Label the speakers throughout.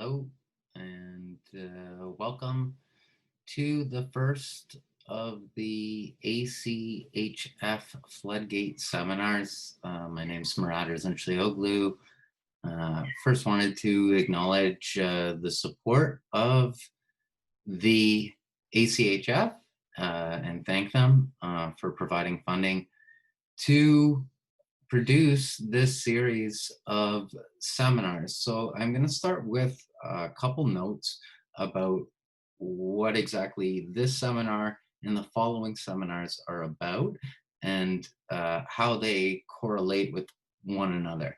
Speaker 1: Hello and welcome to the first of the ACHF Floodgate Seminars. My name is Murad Erzinclioglu. First wanted to acknowledge the support of the ACHF and thank them for providing funding to produce this series of seminars. So I'm going to start with a couple notes about what exactly this seminar and the following seminars are about and how they correlate with one another.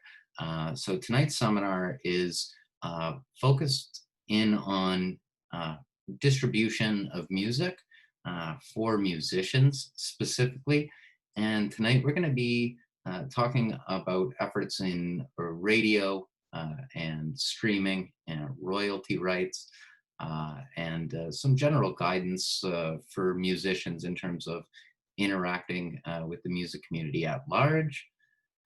Speaker 1: So tonight's seminar is focused in on distribution of music for musicians specifically. And tonight we're going to be talking about efforts in radio and streaming and royalty rights and some general guidance for musicians in terms of interacting with the music community at large,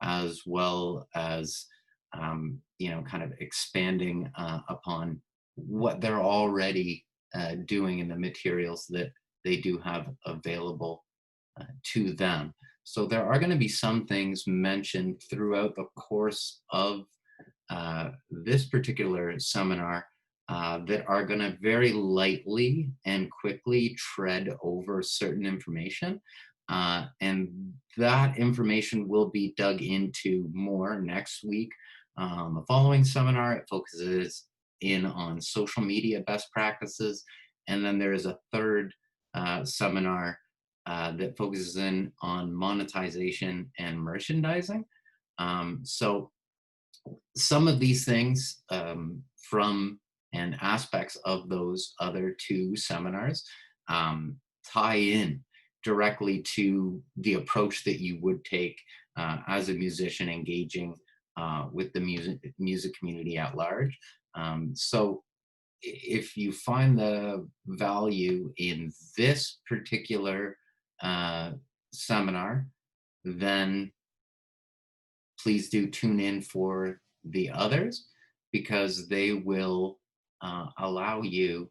Speaker 1: as well as kind of expanding upon what they're already doing in the materials that they do have available to them. So there are going to be some things mentioned throughout the course of this particular seminar that are going to very lightly and quickly tread over certain information. And that information will be dug into more next week. The following seminar, it focuses in on social media best practices. And then there is a third seminar that focuses in on monetization and merchandising. So some of these things from and aspects of those other two seminars tie in directly to the approach that you would take as a musician engaging with the music community at large. So if you find the value in this particular seminar, then please do tune in for the others, because they will allow you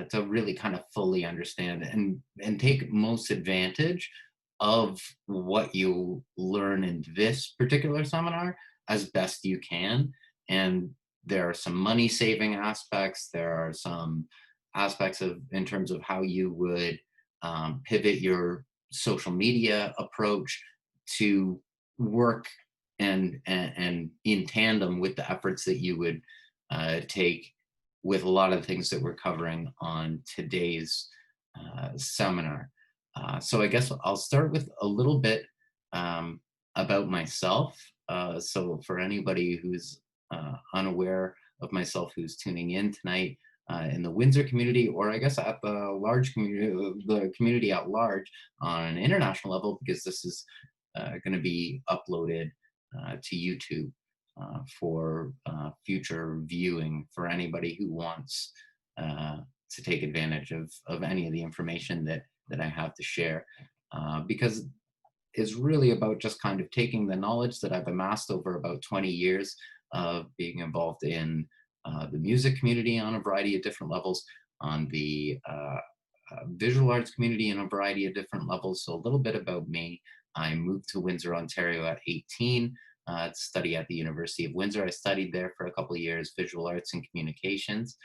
Speaker 1: to really kind of fully understand and take most advantage of what you learn in this particular seminar as best you can. And there are some money saving aspects. There are some aspects of in terms of how you would pivot your social media approach to work and in tandem with the efforts that you would take with a lot of the things that we're covering on today's seminar. So I guess I'll start with a little bit about myself. So for anybody who's unaware of myself, who's tuning in tonight in the Windsor community, or I guess at the large community, the community at large on an international level, because this is going to be uploaded to YouTube for future viewing for anybody who wants to take advantage of any of the information that I have to share, because it's really about just kind of taking the knowledge that I've amassed over about 20 years of being involved in the music community on a variety of different levels, on the visual arts community in a variety of different levels. So a little bit about me. I moved to Windsor, Ontario at 18 to study at the University of Windsor. I studied there for a couple of years, visual arts and communications.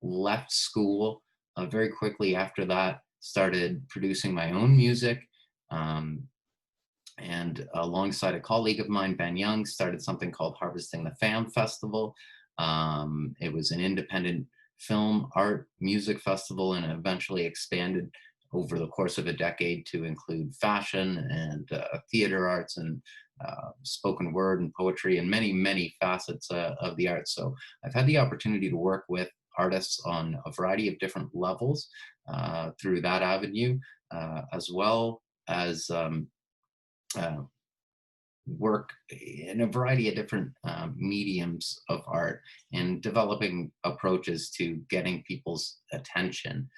Speaker 1: Left school very quickly after that, started producing my own music. And alongside a colleague of mine, Ben Young, started something called Harvesting the Fam Festival. It was an independent film, art, music festival, and eventually expanded over the course of a decade to include fashion and theater arts and spoken word and poetry and many, many facets of the arts. So I've had the opportunity to work with artists on a variety of different levels through that avenue, as well as work in a variety of different mediums of art and developing approaches to getting people's attention,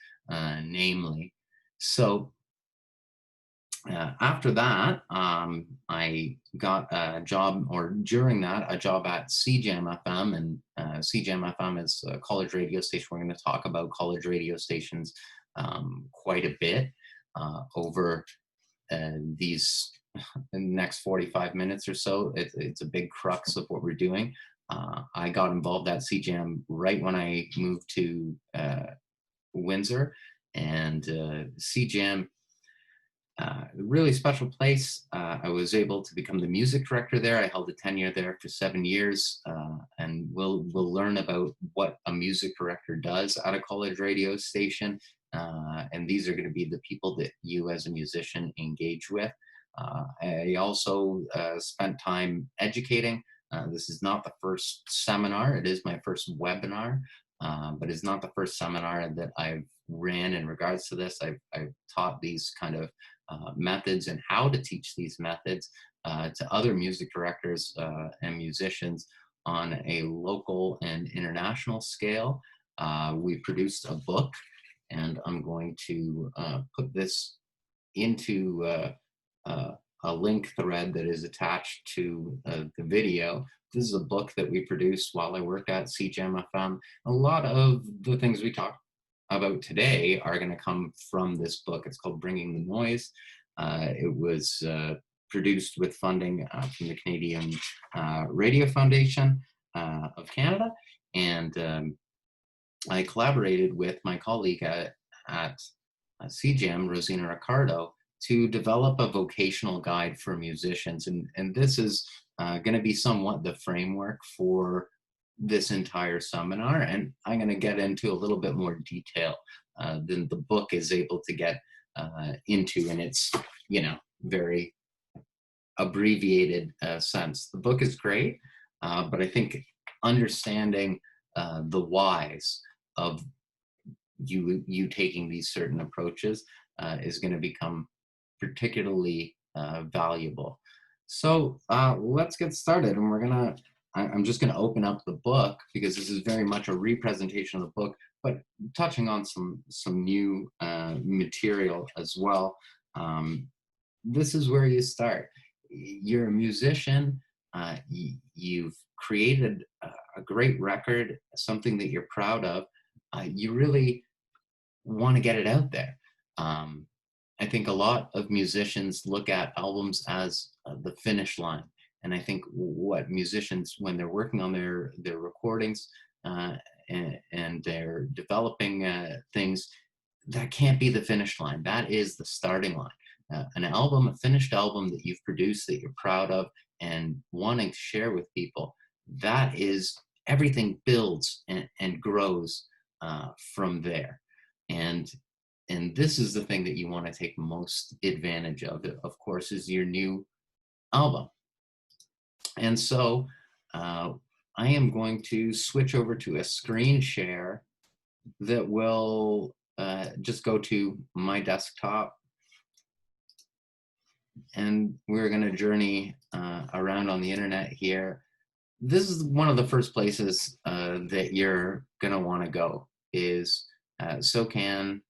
Speaker 1: namely. So After that, I got a job, or during that, a job at CJAM FM, and CJAM FM is a college radio station. We're going to talk about college radio stations quite a bit over these next 45 minutes or so. It's a big crux of what we're doing. I got involved at CJAM right when I moved to Windsor, and CJAM, really special place. I was able to become the music director there. I held a tenure there for 7 years, and we'll learn about what a music director does at a college radio station. And these are going to be the people that you as a musician engage with. I also spent time educating. This is not the first seminar. It is my first webinar, but it's not the first seminar that I've ran in regards to this. I've taught these kind of methods and how to teach these methods to other music directors and musicians on a local and international scale. We produced a book, and I'm going to put this into a link thread that is attached to the video. This is a book that we produced while I worked at CJAM FM. A lot of the things we talked about today are going to come from this book. It's called Bringing the Noise. It was produced with funding from the Canadian Radio Foundation of Canada, and I collaborated with my colleague at CJAM, Rosina Ricardo, to develop a vocational guide for musicians. And this is going to be somewhat the framework for this entire seminar, and I'm going to get into a little bit more detail than the book is able to get into in its, very abbreviated sense. The book is great, but I think understanding the whys of you taking these certain approaches is going to become particularly valuable. So let's get started, and I'm just going to open up the book because this is very much a representation of the book, but touching on some new material as well. This is where you start. You're a musician. You've created a great record, something that you're proud of. You really want to get it out there. I think a lot of musicians look at albums as the finish line. And I think what musicians, when they're working on their recordings and they're developing things, that can't be the finish line. That is the starting line. An album, a finished album that you've produced, that you're proud of and wanting to share with people, that is, everything builds and grows from there. And this is the thing that you want to take most advantage of course, is your new album. And so I am going to switch over to a screen share that will just go to my desktop. And we're going to journey around on the internet here. This is one of the first places that you're going to want to go, is SOCAN.com.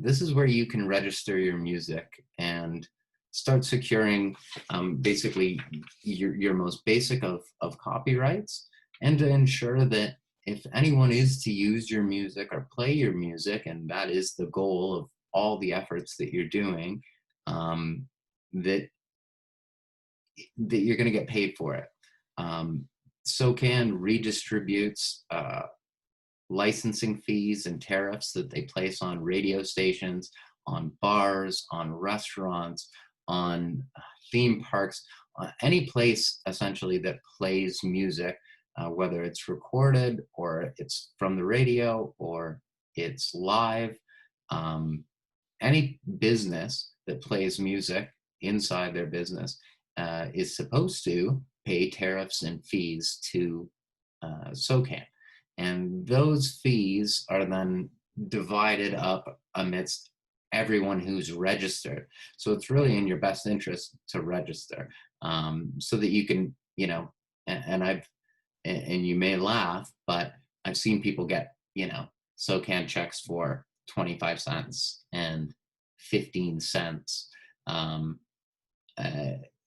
Speaker 1: This is where you can register your music and start securing basically your most basic of copyrights, and to ensure that if anyone is to use your music or play your music, and that is the goal of all the efforts that you're doing, that you're going to get paid for it. SOCAN redistributes licensing fees and tariffs that they place on radio stations, on bars, on restaurants, on theme parks, any place essentially that plays music, whether it's recorded or it's from the radio or it's live. Any business that plays music inside their business is supposed to pay tariffs and fees to SOCAN. And those fees are then divided up amidst everyone who's registered. So it's really in your best interest to register, so that you can, and you may laugh, but I've seen people get, SOCAN checks for 25 cents and 15 cents. Uh,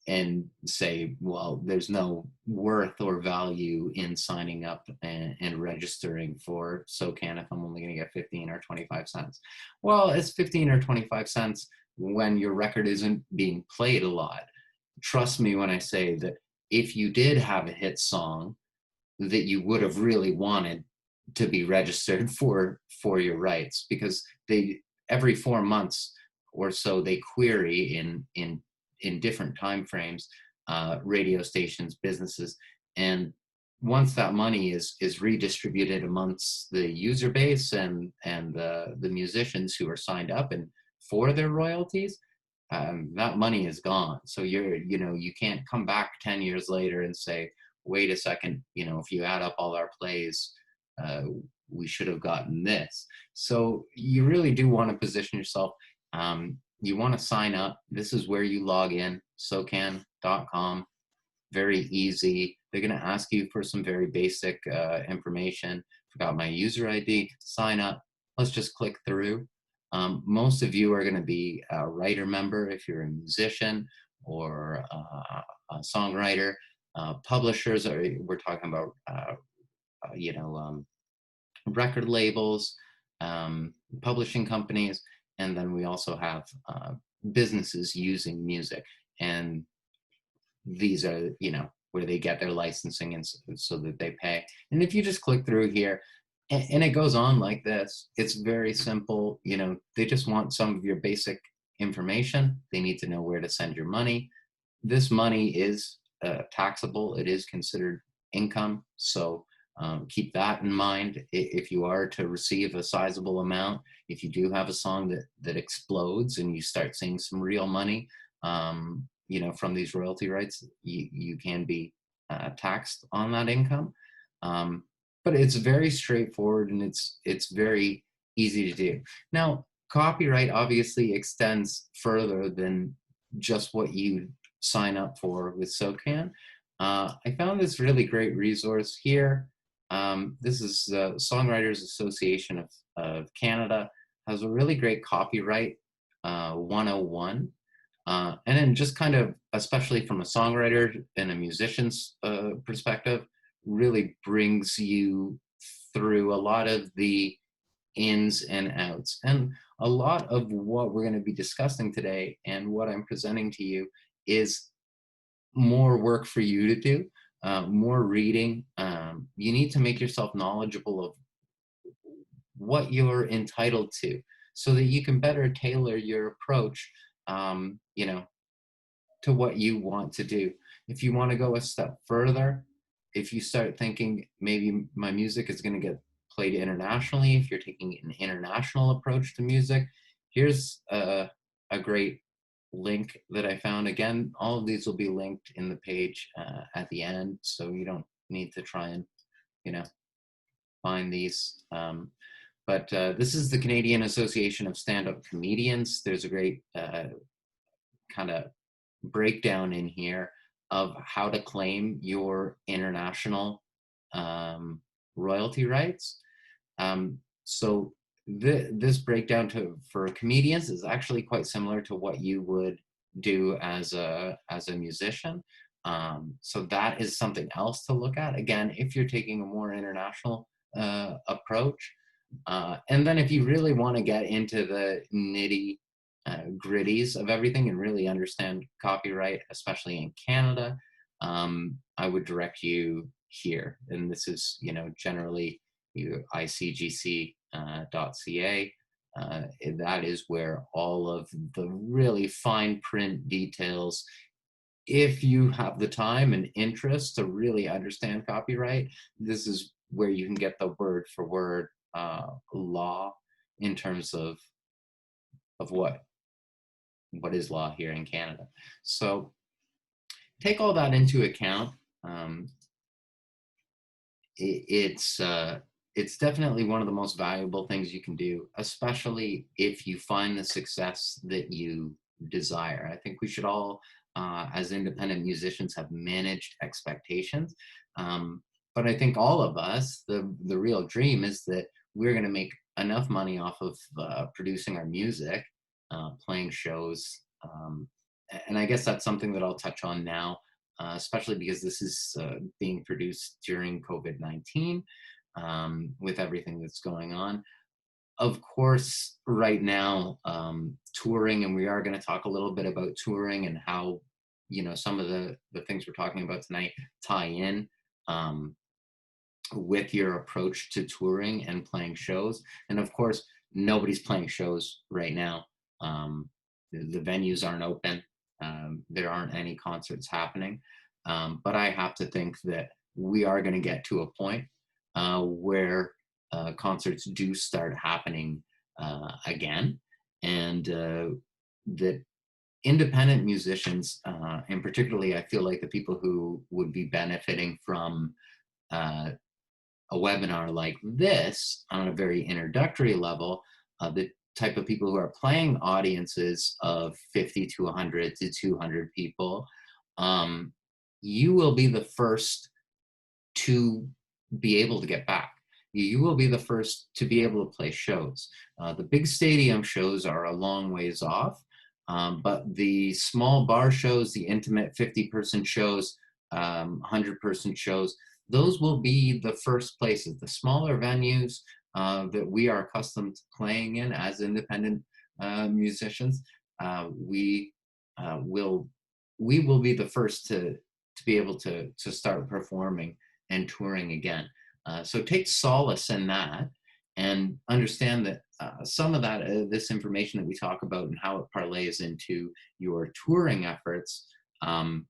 Speaker 1: and say, well, there's no worth or value in signing up and registering for SOCAN if I'm only going to get 15 or 25 cents. Well, it's 15 or 25 cents when your record isn't being played a lot. Trust me when I say that if you did have a hit song that you would have really wanted to be registered for your rights, because they every 4 months or so they query in different time frames radio stations, businesses, and once that money is redistributed amongst the user base and the musicians who are signed up and for their royalties, that money is gone. So you can't come back 10 years later and say, wait a second, if you add up all our plays, we should have gotten this. So you really do want to position yourself. You want to sign up. This is where you log in, socan.com. Very easy. They're going to ask you for some very basic information. Forgot my user ID. Sign up. Let's just click through. Most of you are going to be a writer member if you're a musician or a songwriter. Publishers, we're talking about record labels, publishing companies, and then we also have businesses using music, and these are where they get their licensing and so that they pay. And if you just click through here, and it goes on like this, it's very simple. They just want some of your basic information. They need to know where to send your money. This money is taxable. It is considered income. So keep that in mind. If you are to receive a sizable amount, if you do have a song that explodes and you start seeing some real money, from these royalty rights, you can be taxed on that income. But it's very straightforward and it's very easy to do. Now, copyright obviously extends further than just what you sign up for with SOCAN. I found this really great resource here. This is the Songwriters Association of Canada, has a really great copyright 101. And then just kind of, especially from a songwriter and a musician's perspective, really brings you through a lot of the ins and outs. And a lot of what we're going to be discussing today and what I'm presenting to you is more work for you to do, more reading. You need to make yourself knowledgeable of what you're entitled to so that you can better tailor your approach to what you want to do. If you want to go a step further, if you start thinking maybe my music is going to get played internationally, if you're taking an international approach to music, here's a great link that I found. Again, all of these will be linked in the page at the end, so you don't need to try and find these. But this is the Canadian Association of Stand-Up Comedians. There's a great kind of breakdown in here of how to claim your international royalty rights. So this breakdown for comedians is actually quite similar to what you would do as a musician. So that is something else to look at. Again, if you're taking a more international approach. And then if you really want to get into the nitty gritties of everything and really understand copyright, especially in Canada, I would direct you here. And this is, generally ICGC.ca. That is where all of the really fine print details, if you have the time and interest to really understand copyright, this is where you can get the word for word law in terms of what is law here in Canada. So take all that into account. It's definitely one of the most valuable things you can do, especially if you find the success that you desire. I think we should all, as independent musicians, have managed expectations. But I think all of us, the real dream is that we're going to make enough money off of producing our music playing shows. And I guess that's something that I'll touch on now, especially because this is being produced during COVID-19, with everything that's going on. Of course, right now, touring, and we are going to talk a little bit about touring and how, some of the things we're talking about tonight tie in um, with your approach to touring and playing shows. And of course, nobody's playing shows right now. The venues aren't open. There aren't any concerts happening. But I have to think that we are going to get to a point where concerts do start happening again. And that independent musicians, and particularly I feel like the people who would be benefiting from uh, a webinar like this on a very introductory level, the type of people who are playing audiences of 50 to 100 to 200 people, you will be the first to be able to get back. You will be the first to be able to play shows. The big stadium shows are a long ways off, but the small bar shows, the intimate 50-person shows, 100-person shows, those will be the first places. The smaller venues that we are accustomed to playing in as independent musicians, we will be the first to be able to start performing and touring again. So take solace in that, and understand that some of that, this information that we talk about and how it parlays into your touring efforts, um,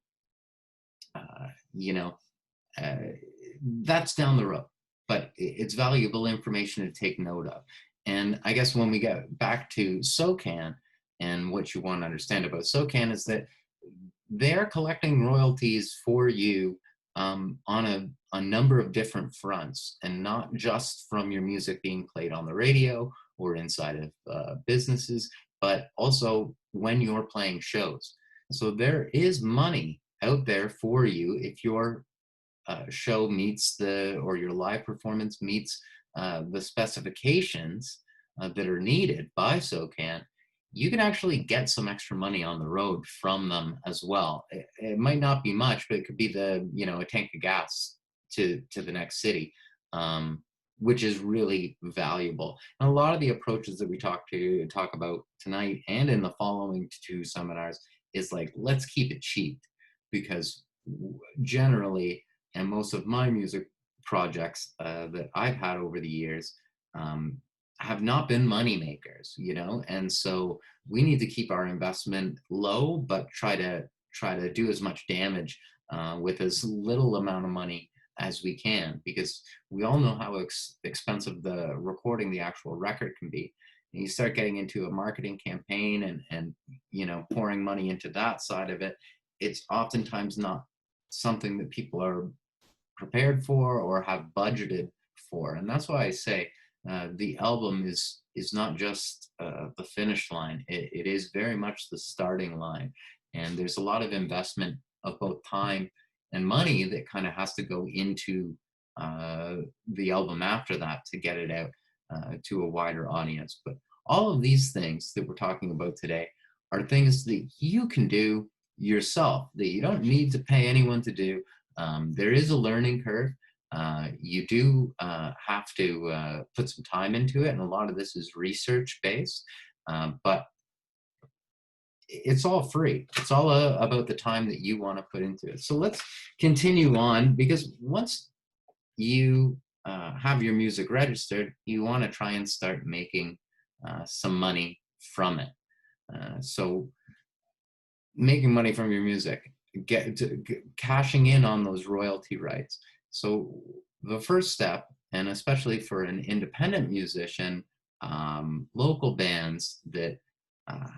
Speaker 1: you know, that's down the road, but it's valuable information to take note of. And I guess when we get back to SOCAN, and what you want to understand about SOCAN is that they're collecting royalties for you on a number of different fronts, and not just from your music being played on the radio or inside of businesses, but also when you're playing shows. So there is money out there for you if your show meets or your live performance meets the specifications that are needed by SOCAN. You can actually get some extra money on the road from them as well. It might not be much, but it could be a tank of gas to the next city, which is really valuable. And a lot of the approaches that we talk about tonight and in the following two seminars is like, let's keep it cheap, because generally, and most of my music projects that I've had over the years have not been money makers, and so we need to keep our investment low, but try to do as much damage with as little amount of money as we can, because we all know how expensive the recording the actual record can be. And you start getting into a marketing campaign and pouring money into that side of it, it's oftentimes not something that people are prepared for or have budgeted for. And that's why I say the album is not just the finish line. It is very much the starting line. And there's a lot of investment of both time and money that kind of has to go into the album after that to get it out to a wider audience. But all of these things that we're talking about today are things that you can do yourself, that you don't need to pay anyone to do. There is a learning curve. You do have to put some time into it, and a lot of this is research based, but it's all free. It's all about the time that you want to put into it. So let's continue on, because once you have your music registered, you want to try and start making some money from it. So making money from your music, cashing in on those royalty rights. So the first step, and especially for an independent musician, local bands that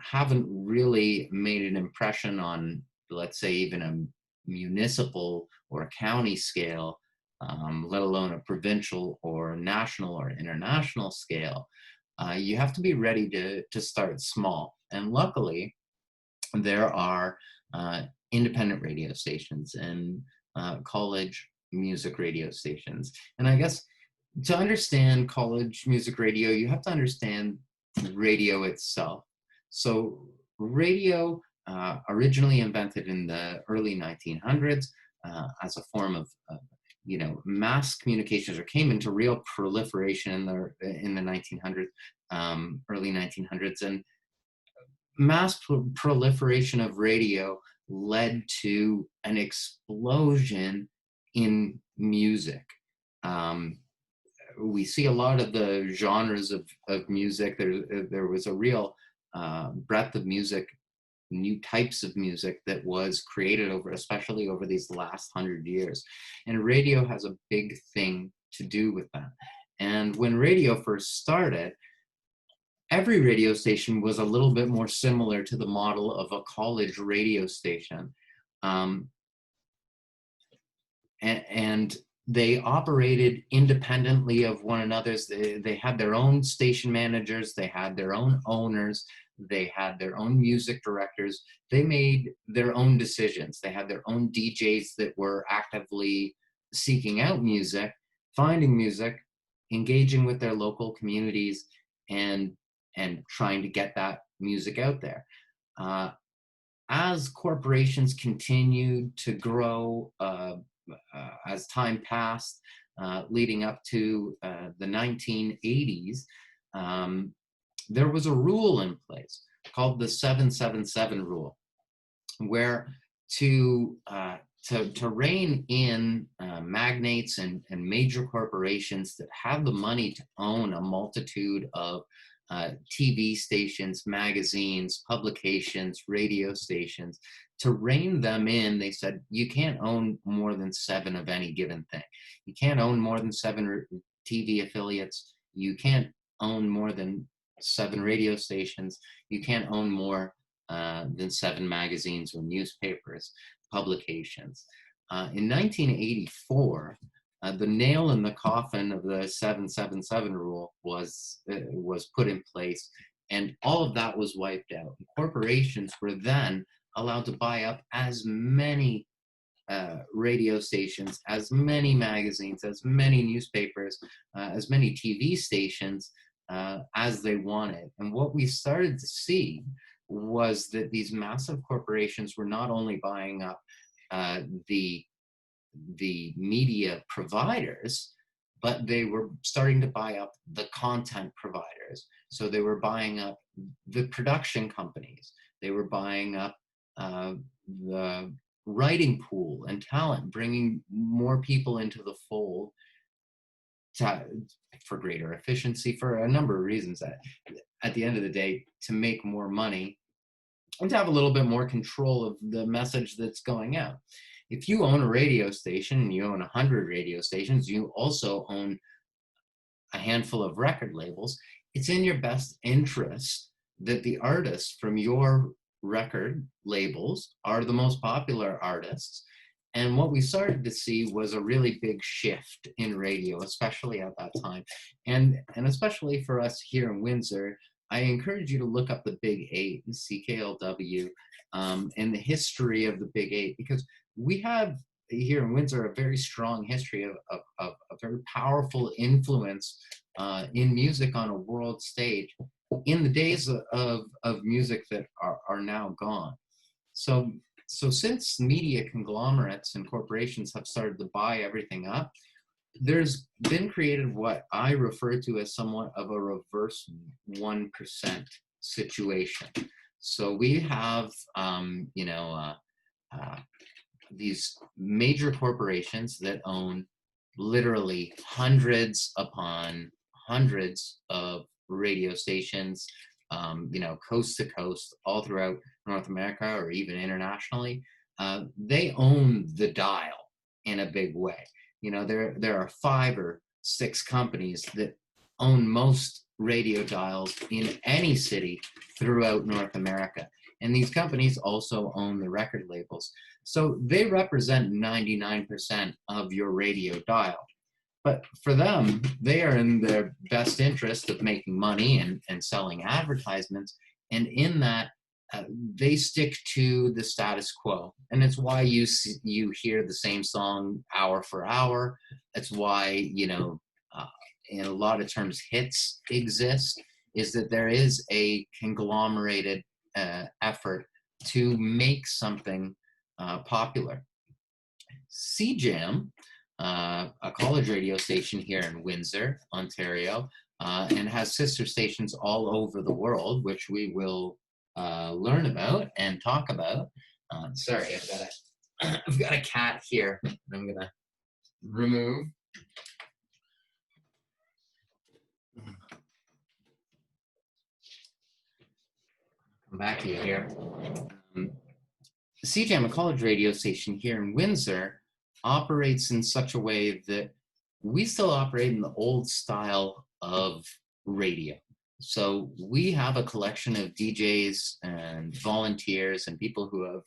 Speaker 1: haven't really made an impression on, let's say, even a municipal or a county scale, let alone a provincial or national or international scale, you have to be ready to start small. And luckily, there are independent radio stations and college music radio stations. And I guess to understand college music radio, you have to understand radio itself. So radio, originally invented in the early 1900s as a form of mass communications, or came into real proliferation in the 1900s, early 1900s, and mass proliferation of radio led to an explosion in music. We see a lot of the genres of music. There was a real breadth of music, new types of music that was created especially over these last 100 years. And radio has a big thing to do with that. And when radio first started, every radio station was a little bit more similar to the model of a college radio station. And they operated independently of one another. They had their own station managers, they had their own owners, they had their own music directors. They made their own decisions. They had their own DJs that were actively seeking out music, finding music, engaging with their local communities, and trying to get that music out there. As corporations continued to grow, as time passed, leading up to the 1980s, there was a rule in place called the 777 rule, where to rein in magnates and major corporations that have the money to own a multitude of TV stations, magazines, publications, radio stations, to rein them in, they said, you can't own more than 7 of any given thing. You can't own more than 7 TV affiliates. You can't own more than 7 radio stations. You can't own more than 7 magazines or newspapers, publications. In 1984, the nail in the coffin of the 777 rule was put in place, and all of that was wiped out. Corporations were then allowed to buy up as many radio stations, as many magazines, as many newspapers, as many TV stations as they wanted. And what we started to see was that these massive corporations were not only buying up the media providers, but they were starting to buy up the content providers. So they were buying up the production companies. They were buying up the writing pool and talent, bringing more people into the fold for greater efficiency, for a number of reasons. At the end of the day, to make more money and to have a little bit more control of the message that's going out. If you own a radio station and you own 100 radio stations, you also own a handful of record labels. It's in your best interest that the artists from your record labels are the most popular artists. And what we started to see was a really big shift in radio, especially at that time. And especially for us here in Windsor, I encourage you to look up the Big 8 and CKLW and the history of the Big 8, because we have here in Windsor a very strong history of a very powerful influence in music on a world stage in the days of music that are now gone. So since media conglomerates and corporations have started to buy everything up, there's been created what I refer to as somewhat of a reverse 1% situation. So we have, these major corporations that own literally hundreds upon hundreds of radio stations, coast to coast, all throughout North America or even internationally. They own the dial in a big way. There are 5 or 6 companies that own most radio dials in any city throughout North America. And these companies also own the record labels. So they represent 99% of your radio dial. But for them, they are in their best interest of making money and selling advertisements. And in that, they stick to the status quo. And it's why you hear the same song hour for hour. That's why, in a lot of terms, hits exist. is that there is a conglomerated effort to make something popular. CJAM, a college radio station here in Windsor, Ontario, and has sister stations all over the world, which we will learn about and talk about. Sorry, I've got a cat here. I'm gonna remove. Come back to you here. CJAM, a college radio station here in Windsor, operates in such a way that we still operate in the old style of radio. So we have a collection of DJs and volunteers and people who have,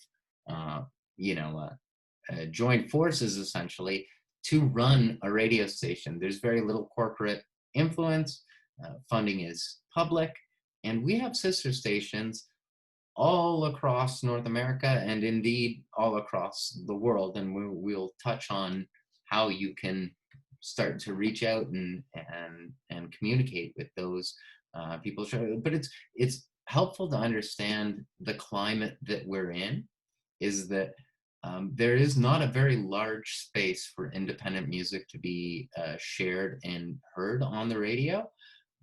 Speaker 1: joined forces essentially to run a radio station. There's very little corporate influence. Funding is public, and we have sister stations all across North America and indeed all across the world. And we'll touch on how you can start to reach out and communicate with those people. But it's helpful to understand the climate that we're in, is that there is not a very large space for independent music to be shared and heard on the radio.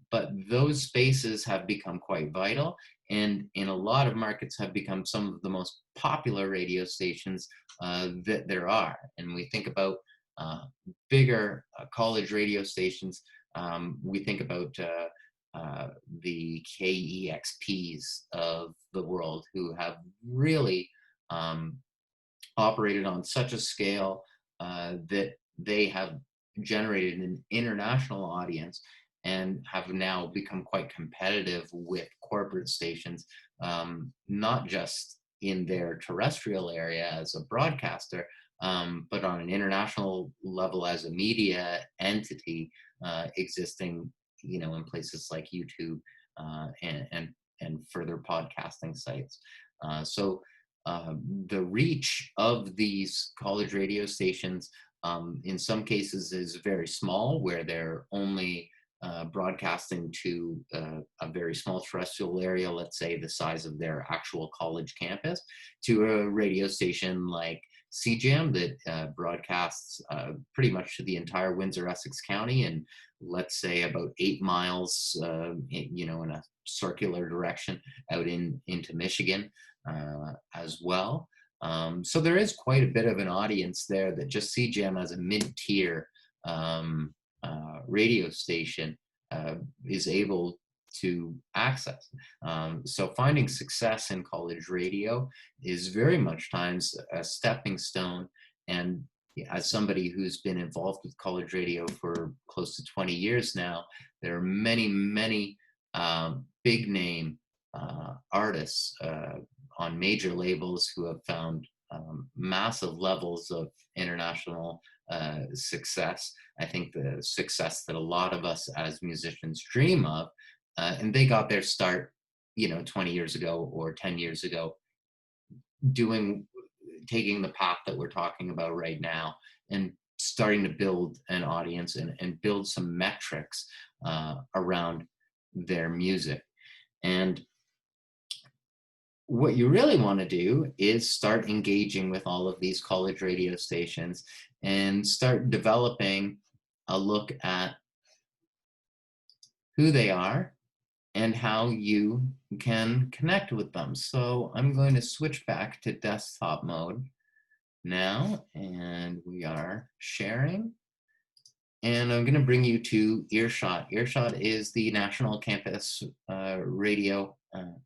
Speaker 1: But those spaces have become quite vital, and in a lot of markets have become some of the most popular radio stations that there are. And we think about bigger college radio stations. We think about the KEXPs of the world, who have really operated on such a scale that they have generated an international audience and have now become quite competitive with corporate stations, not just in their terrestrial area as a broadcaster, but on an international level as a media entity existing, in places like YouTube and further podcasting sites. So the reach of these college radio stations in some cases is very small, where they're only broadcasting to a very small terrestrial area, let's say the size of their actual college campus, to a radio station like CJAM that broadcasts pretty much to the entire Windsor, Essex County, and let's say about 8 miles, in a circular direction out into Michigan as well. So there is quite a bit of an audience there that just CJAM as a mid-tier radio station is able to access. So finding success in college radio is very much times a stepping stone. And as somebody who's been involved with college radio for close to 20 years now, there are many, many big name artists on major labels who have found massive levels of international success. I think the success that a lot of us as musicians dream of, and they got their start, 20 years ago or 10 years ago, taking the path that we're talking about right now and starting to build an audience and build some metrics around their music. And what you really want to do is start engaging with all of these college radio stations and start developing a look at who they are and how you can connect with them. So I'm going to switch back to desktop mode now, and we are sharing. And I'm going to bring you to Earshot. Earshot is the National Campus Radio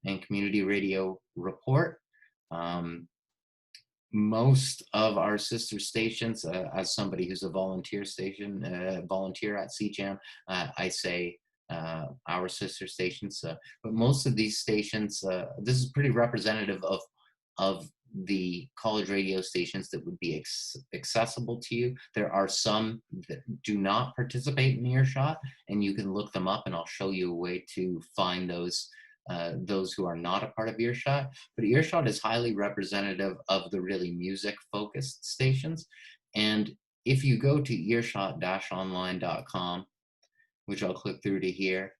Speaker 1: and Community Radio Report. Most of our sister stations, as somebody who's a volunteer at CJAM, I say our sister stations, but most of these stations, this is pretty representative of the college radio stations that would be accessible to you. There are some that do not participate in Earshot, and you can look them up, and I'll show you a way to find those who are not a part of Earshot. But Earshot is highly representative of the really music-focused stations. And if you go to earshot-online.com, which I'll click through to here,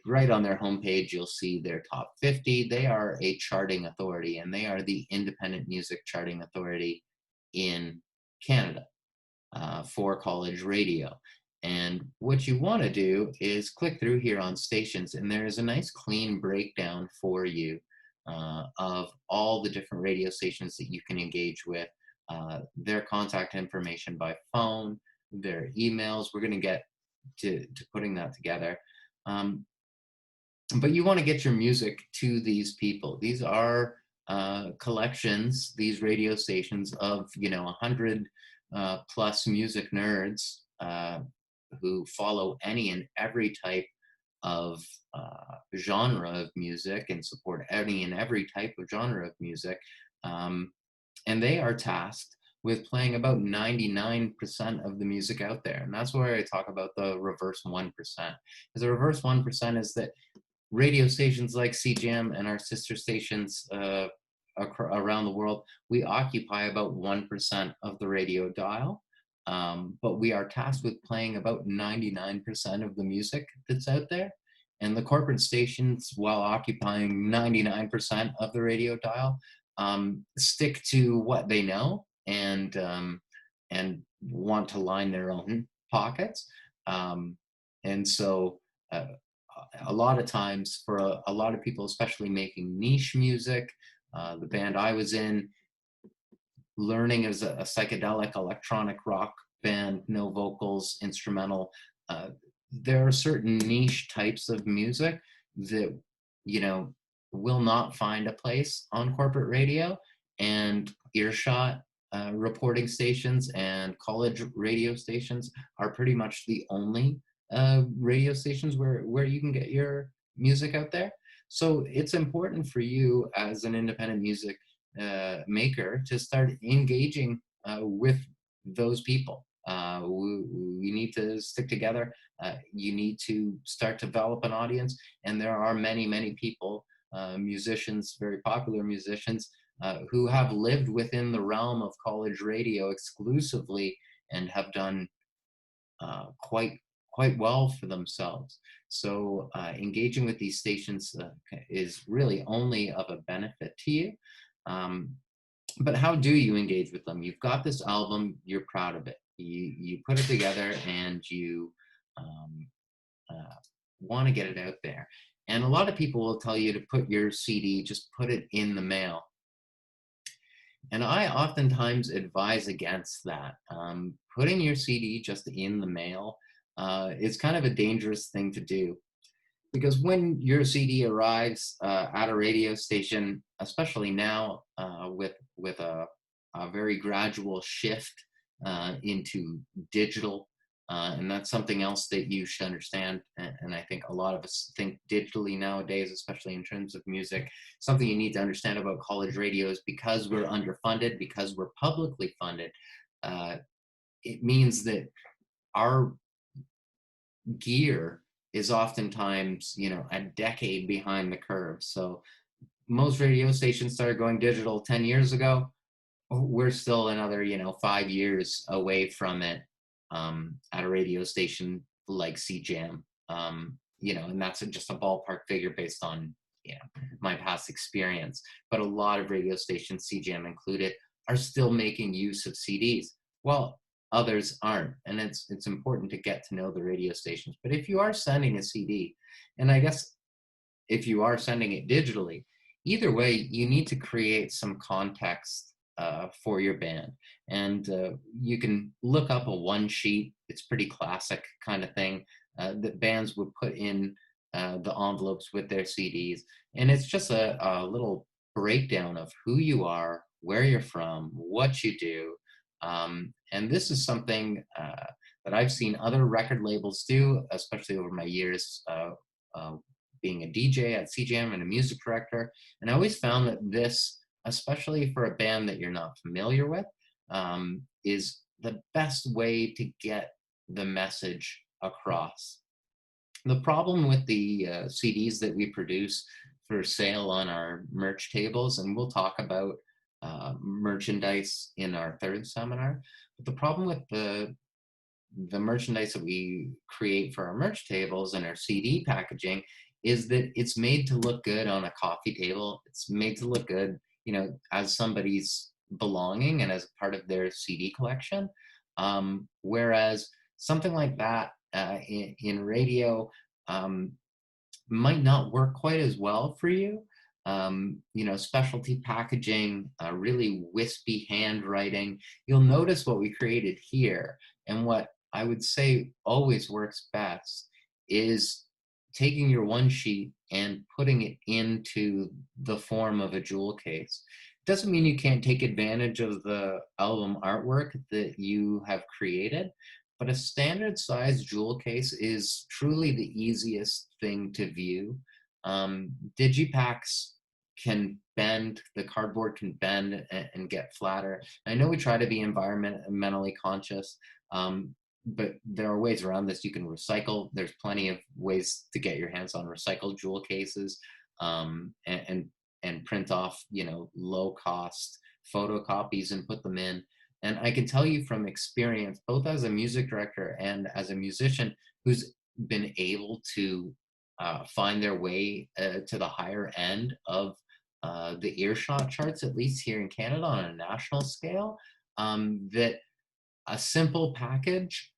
Speaker 1: right on their homepage, you'll see their top 50. They are a charting authority, and they are the independent music charting authority in Canada for college radio. And what you want to do is click through here on stations, and there is a nice clean breakdown for you of all the different radio stations that you can engage with, their contact information by phone, their emails. We're going to get to putting that together. But you want to get your music to these people. These are collections, these radio stations of, 100 plus music nerds who follow any and every type of genre of music and support any and every type of genre of music. And they are tasked with playing about 99% of the music out there. And that's where I talk about the reverse 1%. Because the reverse 1% is that radio stations like CJAM and our sister stations around the world, we occupy about 1% of the radio dial, but we are tasked with playing about 99% of the music that's out there. And the corporate stations, while occupying 99% of the radio dial, stick to what they know and want to line their own pockets. And so a lot of times for a lot of people, especially making niche music, the band I was in, learning as a psychedelic electronic rock band, no vocals, instrumental, there are certain niche types of music that, will not find a place on corporate radio, and earshot reporting stations and college radio stations are pretty much the only radio stations where you can get your music out there. So it's important for you as an independent music maker to start engaging with those people. We need to stick together. You need to start to develop an audience, and there are many people, musicians, very popular musicians, who have lived within the realm of college radio exclusively and have done quite well for themselves. So engaging with these stations is really only of a benefit to you. But how do you engage with them? You've got this album, you're proud of it. You put it together and you want to get it out there. And a lot of people will tell you to put your CD, just put it in the mail. And I oftentimes advise against that. Putting your CD just in the mail is kind of a dangerous thing to do, because when your CD arrives at a radio station, especially now with a very gradual shift into digital, and that's something else that you should understand. And I think a lot of us think digitally nowadays, especially in terms of music. Something you need to understand about college radio is because we're underfunded, because we're publicly funded, it means that our gear is oftentimes, a decade behind the curve. So most radio stations started going digital 10 years ago. We're still another, 5 years away from it at a radio station like CJAM. And that's just a ballpark figure based on my past experience. But a lot of radio stations, CJAM included, are still making use of CDs. Well, others aren't, and it's important to get to know the radio stations. But if you are sending a CD, and I guess if you are sending it digitally, either way, you need to create some context for your band. And you can look up a one sheet. It's pretty classic kind of thing that bands would put in the envelopes with their CDs. And it's just a little breakdown of who you are, where you're from, what you do. And this is something that I've seen other record labels do, especially over my years being a DJ at CJAM and a music director. And I always found that this, especially for a band that you're not familiar with, is the best way to get the message across. The problem with the CDs that we produce for sale on our merch tables, and we'll talk about merchandise in our third seminar, but the problem with the the merchandise that we create for our merch tables and our CD packaging is that it's made to look good on a coffee table. It's made to look good, as somebody's belonging and as part of their CD collection. Whereas something like that in radio might not work quite as well for you. Specialty packaging, really wispy handwriting. You'll notice what we created here, and what I would say always works best is taking your one sheet and putting it into the form of a jewel case. Doesn't mean you can't take advantage of the album artwork that you have created, but a standard size jewel case is truly the easiest thing to view. Digipacks can bend, the cardboard can bend and get flatter. I know we try to be environmentally conscious, but there are ways around this. You can recycle. There's plenty of ways to get your hands on recycled jewel cases, and print off, low cost photocopies and put them in. And I can tell you from experience, both as a music director and as a musician who's been able to find their way to the higher end of the earshot charts, at least here in Canada on a national scale, that a simple package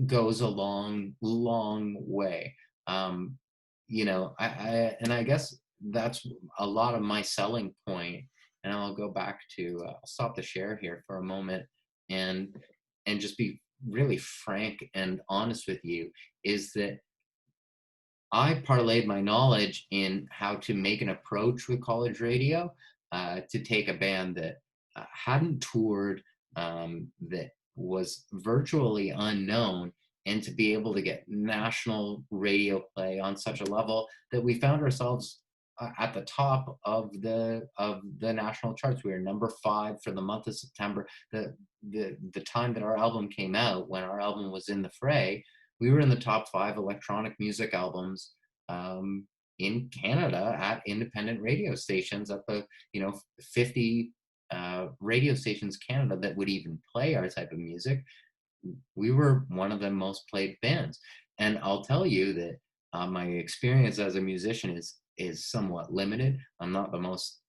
Speaker 1: goes a long, long way. I guess that's a lot of my selling point. And I'll go back to, I'll stop the share here for a moment and just be really frank and honest with you, is that I parlayed my knowledge in how to make an approach with college radio to take a band that hadn't toured, that was virtually unknown, and to be able to get national radio play on such a level that we found ourselves at the top of the national charts. We were number 5 for the month of September. The time that our album came out, when our album was in the fray, we were in the top 5 electronic music albums in Canada at independent radio stations, at the 50 radio stations Canada that would even play our type of music. We were one of the most played bands. And I'll tell you that my experience as a musician is somewhat limited. I'm not the most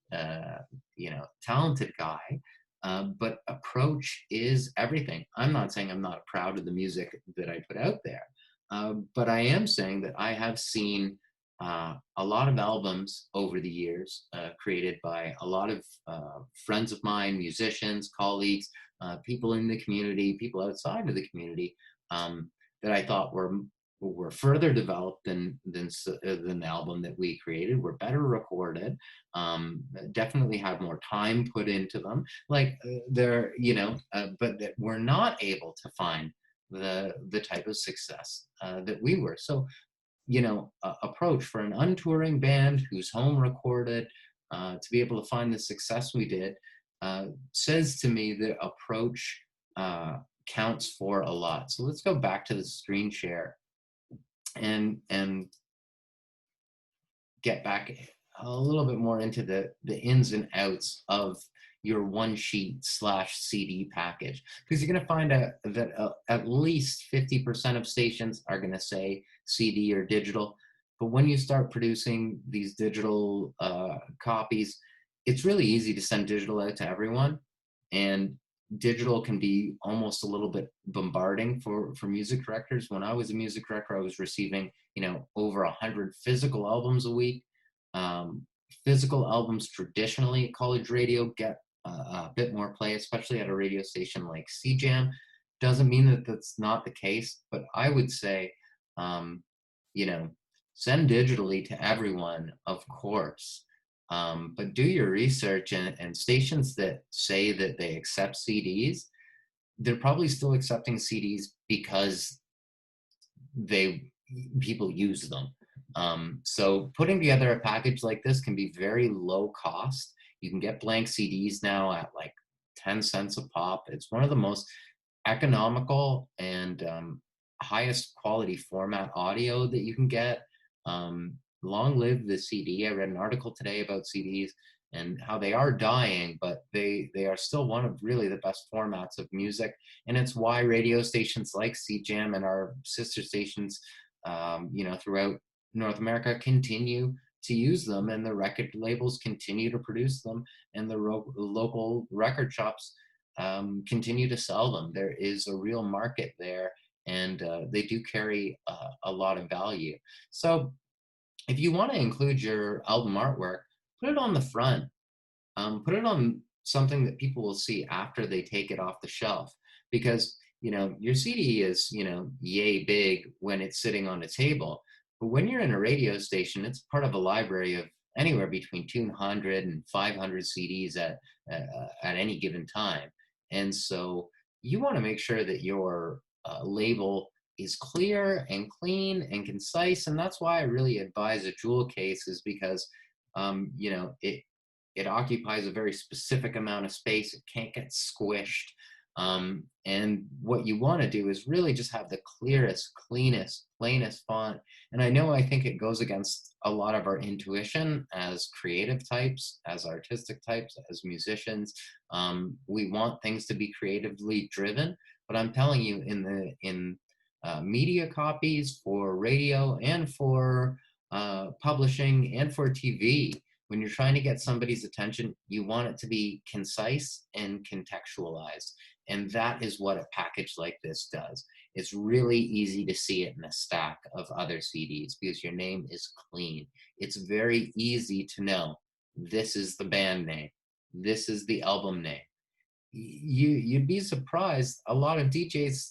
Speaker 1: talented guy, but approach is everything. I'm not saying I'm not proud of the music that I put out there, but I am saying that I have seen a lot of albums over the years created by a lot of friends of mine, musicians, colleagues, people in the community, people outside of the community, that I thought were further developed than the album that we created, were better recorded, definitely had more time put into them, but that we're not able to find the type of success that we were. So, approach for an untouring band who's home recorded, to be able to find the success we did, says to me that approach counts for a lot. So let's go back to the screen share and get back a little bit more into the ins and outs of your one sheet / CD package, because you're going to find out that at least 50% of stations are going to say CD or digital. But when you start producing these digital copies, it's really easy to send digital out to everyone, and digital can be almost a little bit bombarding for music directors. When I was a music director, I was receiving over 100 physical albums a week. Physical albums traditionally at college radio get a bit more play, especially at a radio station like CJAM. Doesn't mean that that's not the case, but I would say send digitally to everyone, of course. But do your research, and stations that say that they accept CDs, they're probably still accepting CDs because people use them. So putting together a package like this can be very low cost. You can get blank CDs now at like 10 cents a pop. It's one of the most economical and highest quality format audio that you can get. Long live the CD. I read an article today about CDs, and how they are dying, but they are still one of really the best formats of music. And it's why radio stations like CJAM and our sister stations, throughout North America continue to use them, and the record labels continue to produce them, and the local record shops continue to sell them. There is a real market there, and they do carry a lot of value. So if you want to include your album artwork, put it on the front. Put it on something that people will see after they take it off the shelf, because your CD is yay big when it's sitting on a table, but when you're in a radio station, it's part of a library of anywhere between 200 and 500 CDs at any given time. And so you want to make sure that your label is clear and clean and concise. And that's why I really advise a jewel case, is because it occupies a very specific amount of space. It can't get squished. And what you want to do is really just have the clearest, cleanest, plainest font. And I think it goes against a lot of our intuition as creative types, as artistic types, as musicians. We want things to be creatively driven, but I'm telling you, in media copies for radio and for publishing and for TV, when you're trying to get somebody's attention, you want it to be concise and contextualized. And that is what a package like this does. It's really easy to see it in a stack of other CDs because your name is clean. It's very easy to know this is the band name, this is the album name. You'd be surprised. A lot of DJs,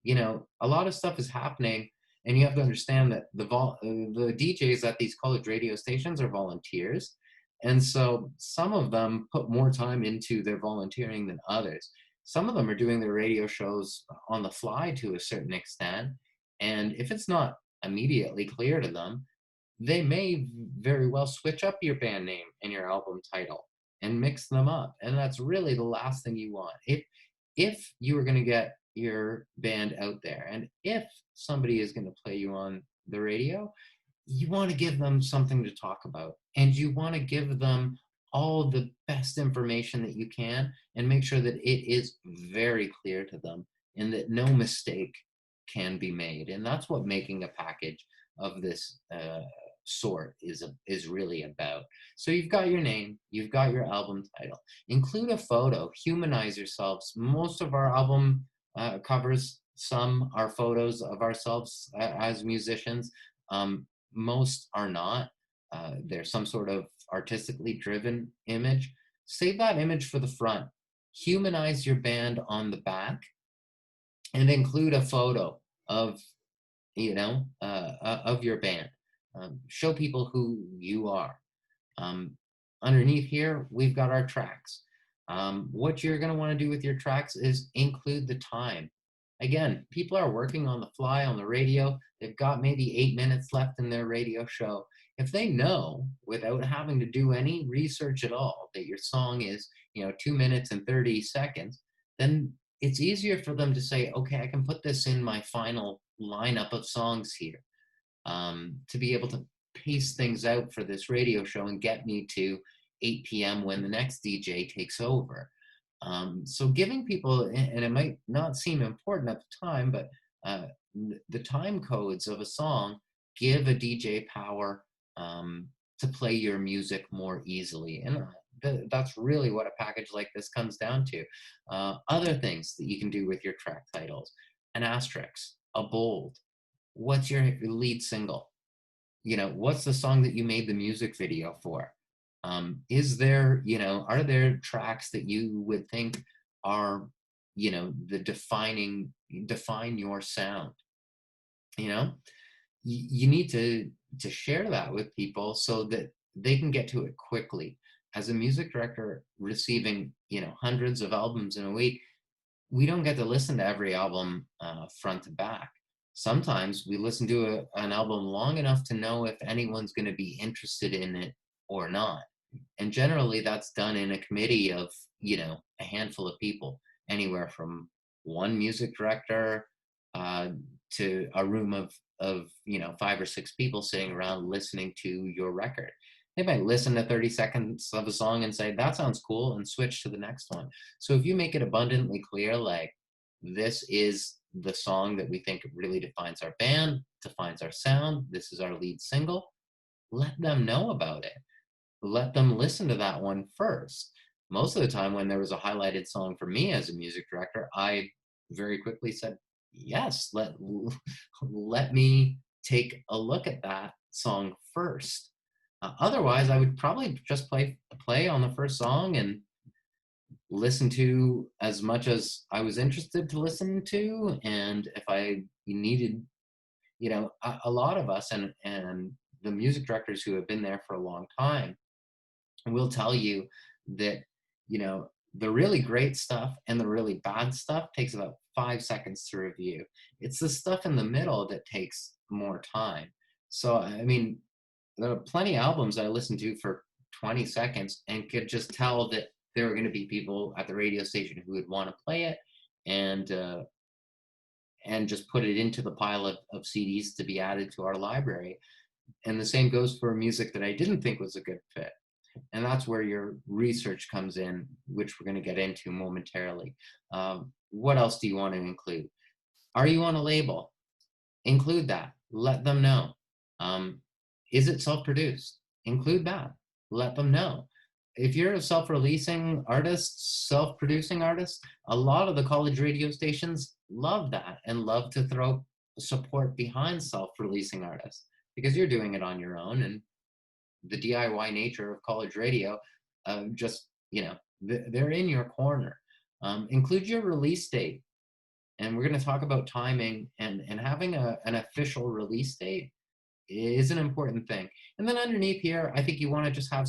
Speaker 1: a lot of stuff is happening, and you have to understand that the DJs at these college radio stations are volunteers. And so some of them put more time into their volunteering than others. Some of them are doing their radio shows on the fly to a certain extent. And if it's not immediately clear to them, they may very well switch up your band name and your album title and mix them up. And that's really the last thing you want. If you are going to get your band out there, and if somebody is going to play you on the radio, you want to give them something to talk about, and you want to give them all the best information that you can, and make sure that it is very clear to them and that no mistake can be made. And that's what making a package of this sort is really about. So you've got your name, you've got your album title, include a photo, humanize yourselves. Most of our album covers, some are photos of ourselves as musicians. Most are not. There's some sort of artistically driven image. Save that image for the front. Humanize your band on the back, and include a photo of your band. Show people who you are. Underneath here, we've got our tracks. What you're going to want to do with your tracks is include the time. Again, people are working on the fly on the radio. They've got maybe 8 minutes left in their radio show. If they know, without having to do any research at all, that your song is 2 minutes and 30 seconds, then it's easier for them to say, okay, I can put this in my final lineup of songs here, to be able to pace things out for this radio show and get me to 8 p.m. when the next DJ takes over. So giving people, and it might not seem important at the time, but the time codes of a song give a DJ power to play your music more easily. And that's really what a package like this comes down to. Other things that you can do with your track titles: an asterisk, a bold. What's your lead single? What's the song that you made the music video for? Are there tracks that you would think are, define your sound? You need to share that with people so that they can get to it quickly. As a music director receiving, hundreds of albums in a week, we don't get to listen to every album front to back. Sometimes we listen to an album long enough to know if anyone's going to be interested in it or not. And generally that's done in a committee of, a handful of people, anywhere from one music director to a room of 5 or 6 people sitting around listening to your record. They might listen to 30 seconds of a song and say, that sounds cool, and switch to the next one. So if you make it abundantly clear, like, this is the song that we think really defines our band, defines our sound, this is our lead single, let them know about it. Let them listen to that one first. Most of the time when there was a highlighted song for me as a music director, I very quickly said, yes, let me take a look at that song first. Otherwise, I would probably just play on the first song and listen to as much as I was interested to listen to. And if I needed, a lot of us and the music directors who have been there for a long time will tell you that, the really great stuff and the really bad stuff takes about 5 seconds to review. It's the stuff in the middle that takes more time. So, I mean, there are plenty of albums that I listened to for 20 seconds and could just tell that there were going to be people at the radio station who would want to play it and just put it into the pile of CDs to be added to our library. And the same goes for music that I didn't think was a good fit. And that's where your research comes in, which we're going to get into momentarily. What else do you want to include? Are you on a label? Include that. Let them know. Is it self-produced? Include that. Let them know. If you're a self-releasing artist, self-producing artist, a lot of the college radio stations love that and love to throw support behind self-releasing artists because you're doing it on your own. And the DIY nature of college radio, they're in your corner. Include your release date. And we're going to talk about timing, and having an official release date is an important thing. And then underneath here, I think you want to just have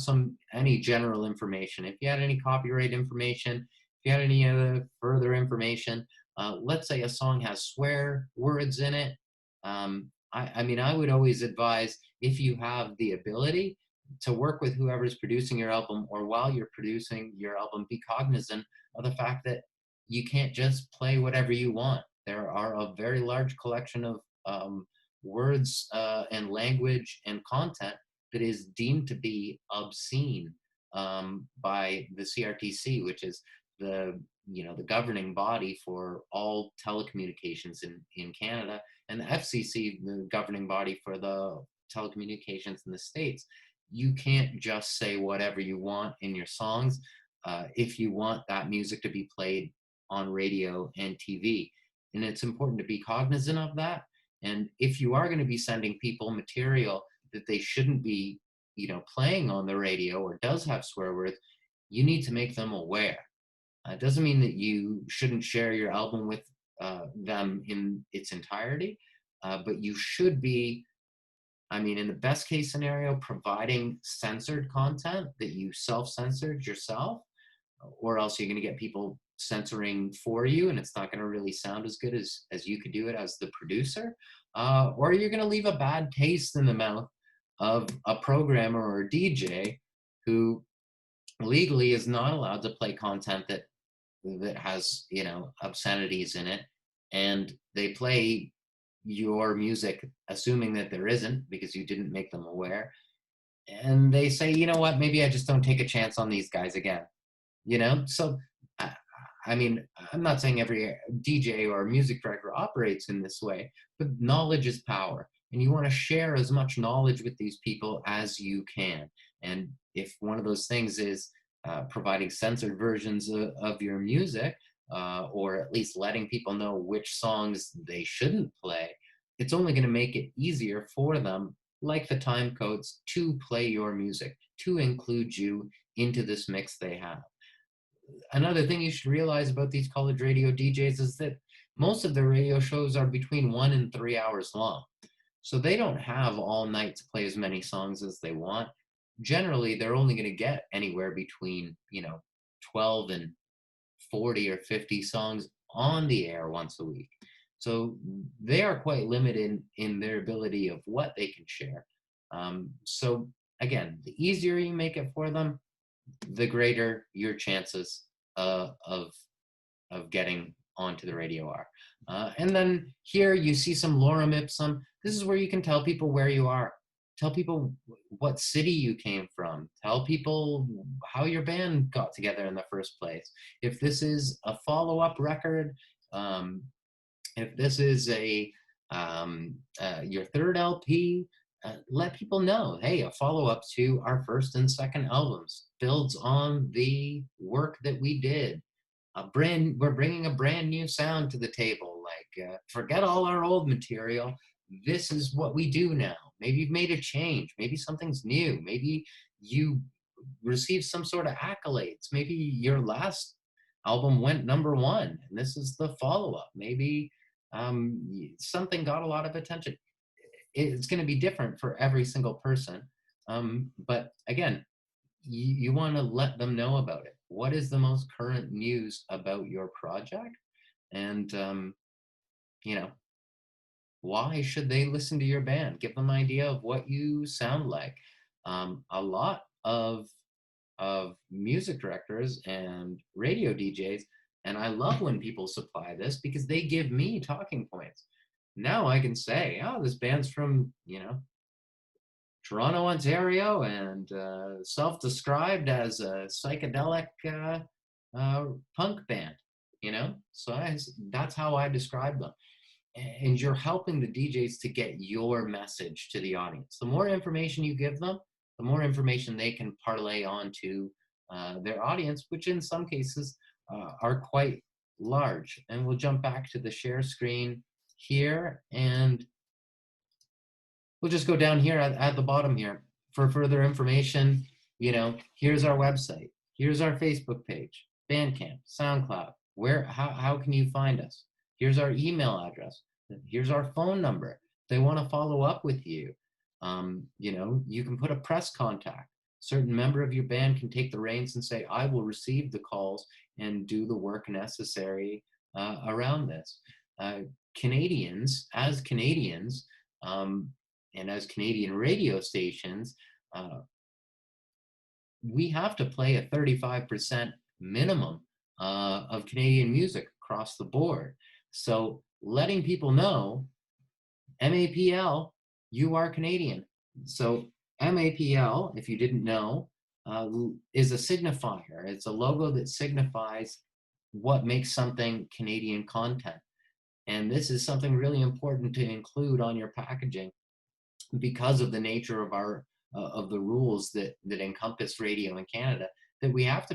Speaker 1: any general information. If you had any copyright information, if you had any other further information, let's say a song has swear words in it. I would always advise, if you have the ability, to work with whoever's producing your album, or while you're producing your album, be cognizant of the fact that you can't just play whatever you want. There are a very large collection of words and language and content that is deemed to be obscene by the CRTC, which is the governing body for all telecommunications in Canada, and the FCC, the governing body for the telecommunications in the States. You can't just say whatever you want in your songs if you want that music to be played on radio and TV. And it's important to be cognizant of that. And if you are going to be sending people material that they shouldn't be, playing on the radio, or does have swear words, you need to make them aware. It doesn't mean that you shouldn't share your album with them in its entirety, but you should be, in the best case scenario, providing censored content that you self-censored yourself, or else you're going to get people censoring for you, and it's not going to really sound as good as you could do it as the producer, or you're going to leave a bad taste in the mouth of a programmer or a DJ who legally is not allowed to play content that has obscenities in it, and they play your music assuming that there isn't, because you didn't make them aware, and they say, you know what, maybe I just don't take a chance on these guys again. So I'm not saying every DJ or music director operates in this way, but knowledge is power, and you want to share as much knowledge with these people as you can. And if one of those things is providing censored versions of your music, or at least letting people know which songs they shouldn't play, it's only going to make it easier for them, like the time codes, to play your music, to include you into this mix they have. Another thing you should realize about these college radio DJs is that most of their radio shows are between 1 and 3 hours long. So they don't have all night to play as many songs as they want. Generally, they're only going to get anywhere between, 12 and 40 or 50 songs on the air once a week. So they are quite limited in their ability of what they can share. So again, the easier you make it for them, the greater your chances of getting onto the radio are. And then here you see some lorem ipsum. This is where you can tell people where you are. tell people what city you came from. Tell people how your band got together in the first place. If this is a follow-up record, if this is your third LP, let people know, hey, a follow-up to our first and second albums builds on the work that we did. We're bringing a brand new sound to the table. Like, forget all our old material. This is what we do now. Maybe you've made a change. Maybe something's new. Maybe you received some sort of accolades. Maybe your last album went #1, and this is the follow-up. Maybe something got a lot of attention. It's going to be different for every single person. But again, you want to let them know about it. What is the most current news about your project? And, why should they listen to your band? Give them an idea of what you sound like. A lot of music directors and radio DJs, and I love when people supply this because they give me talking points. Now I can say, oh, this band's from, Toronto, Ontario, and self-described as a psychedelic punk band, So that's how I describe them. And you're helping the DJs to get your message to the audience. The more information you give them, the more information they can parlay onto their audience, which in some cases are quite large. And we'll jump back to the share screen here, and we'll just go down here at the bottom here for further information. Here's our website. Here's our Facebook page, Bandcamp, SoundCloud. How can you find us? Here's our email address. Here's our phone number. If they want to follow up with you, you can put a press contact. A certain member of your band can take the reins and say, I will receive the calls and do the work necessary around this. Canadians, and as Canadian radio stations, we have to play a 35% minimum of Canadian music across the board. So letting people know, MAPL, you are Canadian. So MAPL, if you didn't know, is a signifier. It's a logo that signifies what makes something Canadian content. And this is something really important to include on your packaging because of the nature of the rules that encompass radio in Canada, that we have to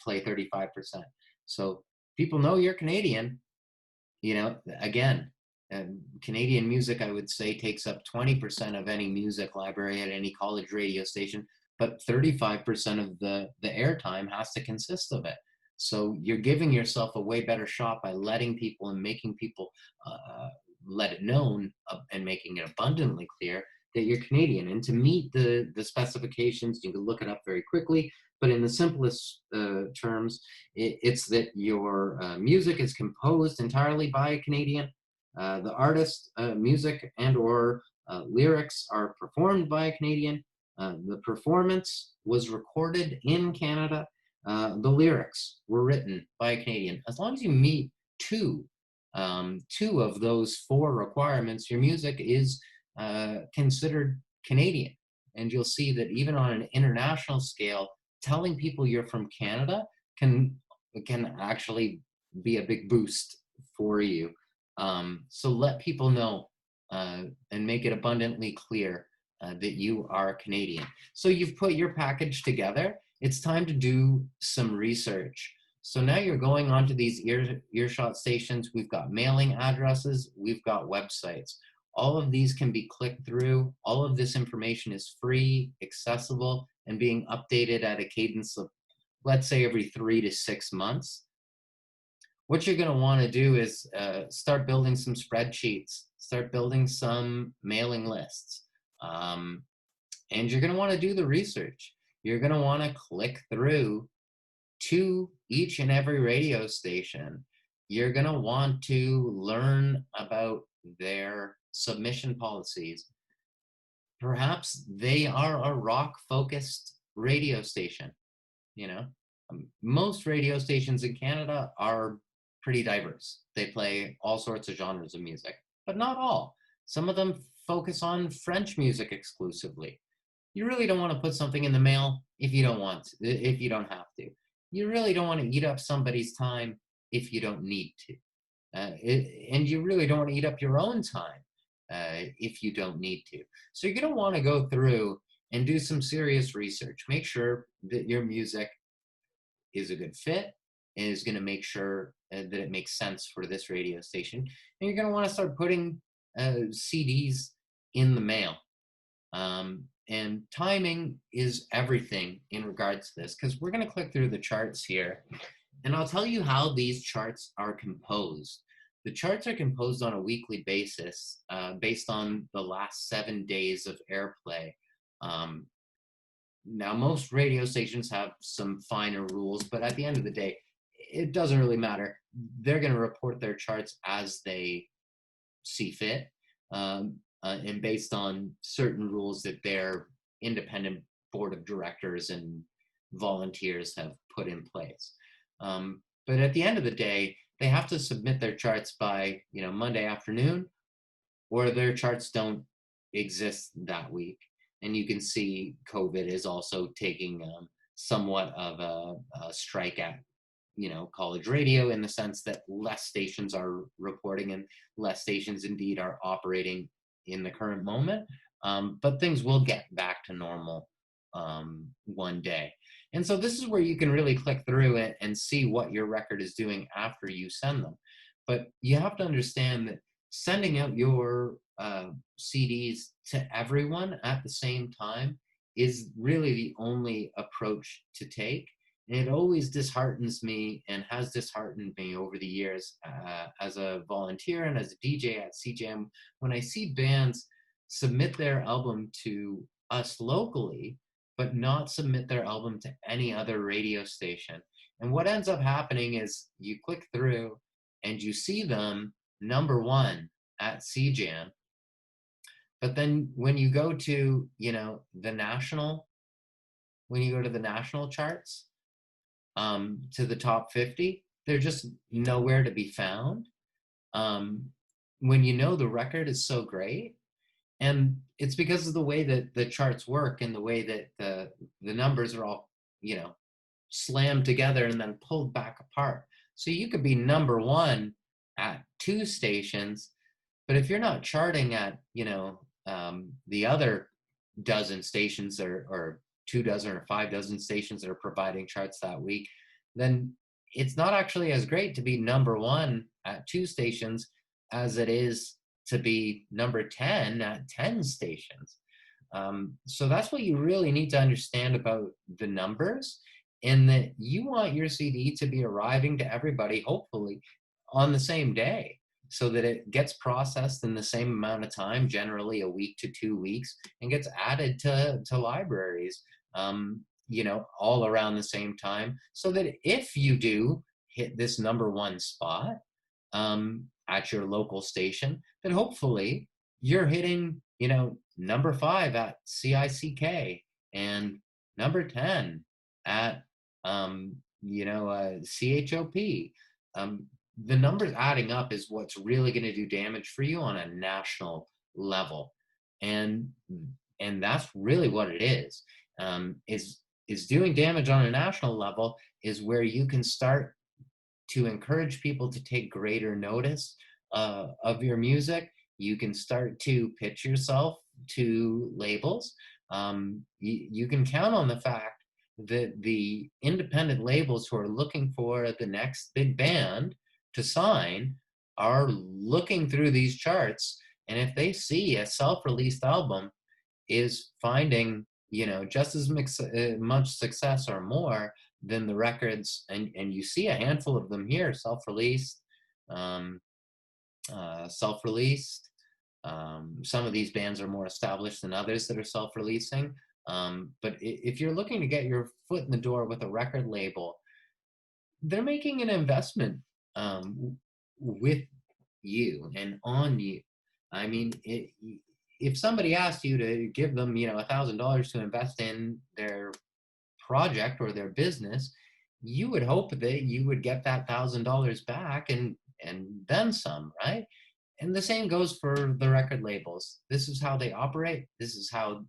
Speaker 1: play 35%. So people know you're Canadian. Again, Canadian music, I would say, takes up 20% of any music library at any college radio station, but 35% of the airtime has to consist of it. So you're giving yourself a way better shot by letting people and making people let it known and making it abundantly clear that you're Canadian. And to meet the specifications, you can look it up very quickly, but in the simplest terms, it's that your music is composed entirely by a Canadian. The artist, music and or lyrics are performed by a Canadian. The performance was recorded in Canada. The lyrics were written by a Canadian. As long as you meet two of those 4 requirements, your music is considered Canadian. And you'll see that even on an international scale, telling people you're from Canada can actually be a big boost for you. So let people know and make it abundantly clear that you are Canadian. So you've put your package together. It's time to do some research. So now you're going onto these earshot stations. We've got mailing addresses. We've got websites. All of these can be clicked through. All of this information is free, accessible, and being updated at a cadence of, let's say, every 3 to 6 months. What you're going to want to do is start building some spreadsheets, start building some mailing lists. And you're going to want to do the research. You're going to want to click through to each and every radio station. You're going to want to learn about their submission policies. Perhaps they are a rock-focused radio station. Most radio stations in Canada are pretty diverse. They play all sorts of genres of music, but not all. Some of them focus on French music exclusively. You really don't want to put something in the mail if you don't want to, if you don't have to. You really don't want to eat up somebody's time if you don't need to. And you really don't want to eat up your own time if you don't need to. So you're going to want to go through and do some serious research. Make sure that your music is a good fit and is going to make sure that it makes sense for this radio station. And you're going to want to start putting CDs in the mail. And timing is everything in regards to this, because we're going to click through the charts here, and I'll tell you how these charts are composed. The charts are composed on a weekly basis based on the last 7 days of airplay. Now, most radio stations have some finer rules, but at the end of the day, it doesn't really matter. They're going to report their charts as they see fit, and based on certain rules that their independent board of directors and volunteers have put in place. But at the end of the day, they have to submit their charts by, Monday afternoon, or their charts don't exist that week. And you can see COVID is also taking somewhat of a strike at, college radio, in the sense that less stations are reporting and less stations indeed are operating in the current moment. But things will get back to normal one day. And so this is where you can really click through it and see what your record is doing after you send them. But you have to understand that sending out your CDs to everyone at the same time is really the only approach to take. And it always disheartens me, and has disheartened me over the years as a volunteer and as a DJ at CJAM, when I see bands submit their album to us locally, but not submit their album to any other radio station. And what ends up happening is you click through and you see them number one at CJAM, but then when you go to, the national charts, to the top 50, they're just nowhere to be found. When the record is so great, and it's because of the way that the charts work and the way that the numbers are all, slammed together and then pulled back apart. So you could be number one at 2 stations, but if you're not charting at, the other dozen stations or 2 dozen or 5 dozen stations that are providing charts that week, then it's not actually as great to be number one at 2 stations as it is to be number 10 at 10 stations. So that's what you really need to understand about the numbers, and that you want your CD to be arriving to everybody, hopefully, on the same day, so that it gets processed in the same amount of time, generally a week to 2 weeks, and gets added to libraries, all around the same time, so that if you do hit this number one spot at your local station, then hopefully you're hitting, number 5 at CICK and number 10 at, CHOP. The numbers adding up is what's really going to do damage for you on a national level. And that's really what it is. Is doing damage on a national level is where you can start to encourage people to take greater notice of your music. You can start to pitch yourself to labels. You can count on the fact that the independent labels who are looking for the next big band to sign are looking through these charts. And if they see a self-released album is finding, just as much success or more than the records, and you see a handful of them here, self-released, some of these bands are more established than others that are self-releasing. But if you're looking to get your foot in the door with a record label, they're making an investment with you and on you. I mean, if somebody asked you to give them, $1,000 to invest in their project or their business, you would hope that you would get that $1,000 back and then some, right? And the same goes for the record labels. This is how they operate. This is how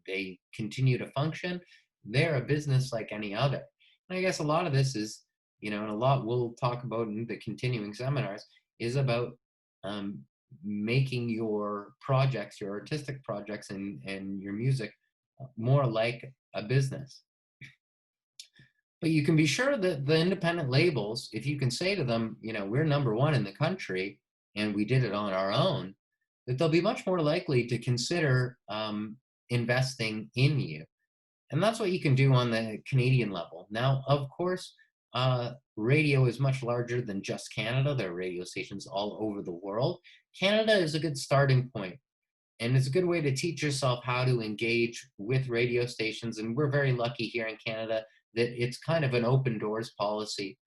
Speaker 1: they continue to function. They're a business like any other. And I guess a lot of this is, and a lot we'll talk about in the continuing seminars, is about making your projects, your artistic projects and your music more like a business. But you can be sure that the independent labels, if you can say to them, we're number one in the country and we did it on our own, that they'll be much more likely to consider investing in you. And that's what you can do on the Canadian level. Now, of course, radio is much larger than just Canada. There are radio stations all over the world. Canada is a good starting point, and it's a good way to teach yourself how to engage with radio stations. And we're very lucky here in Canada that it's kind of an open doors policy.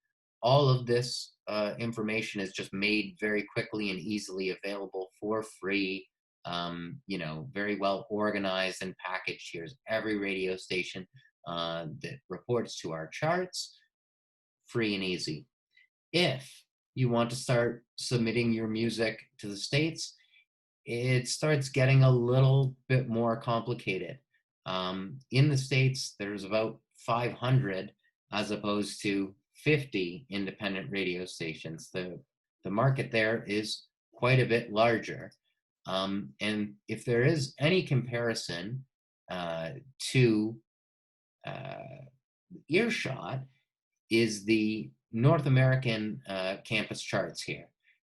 Speaker 1: All of this information is just made very quickly and easily available for free. Very well organized and packaged. Here's every radio station that reports to our charts, free and easy. If you want to start submitting your music to the States, it starts getting a little bit more complicated. In the States, there's about 500 as opposed to 50 independent radio stations. The market there is quite a bit larger. And if there is any comparison to Earshot, is the North American campus charts here.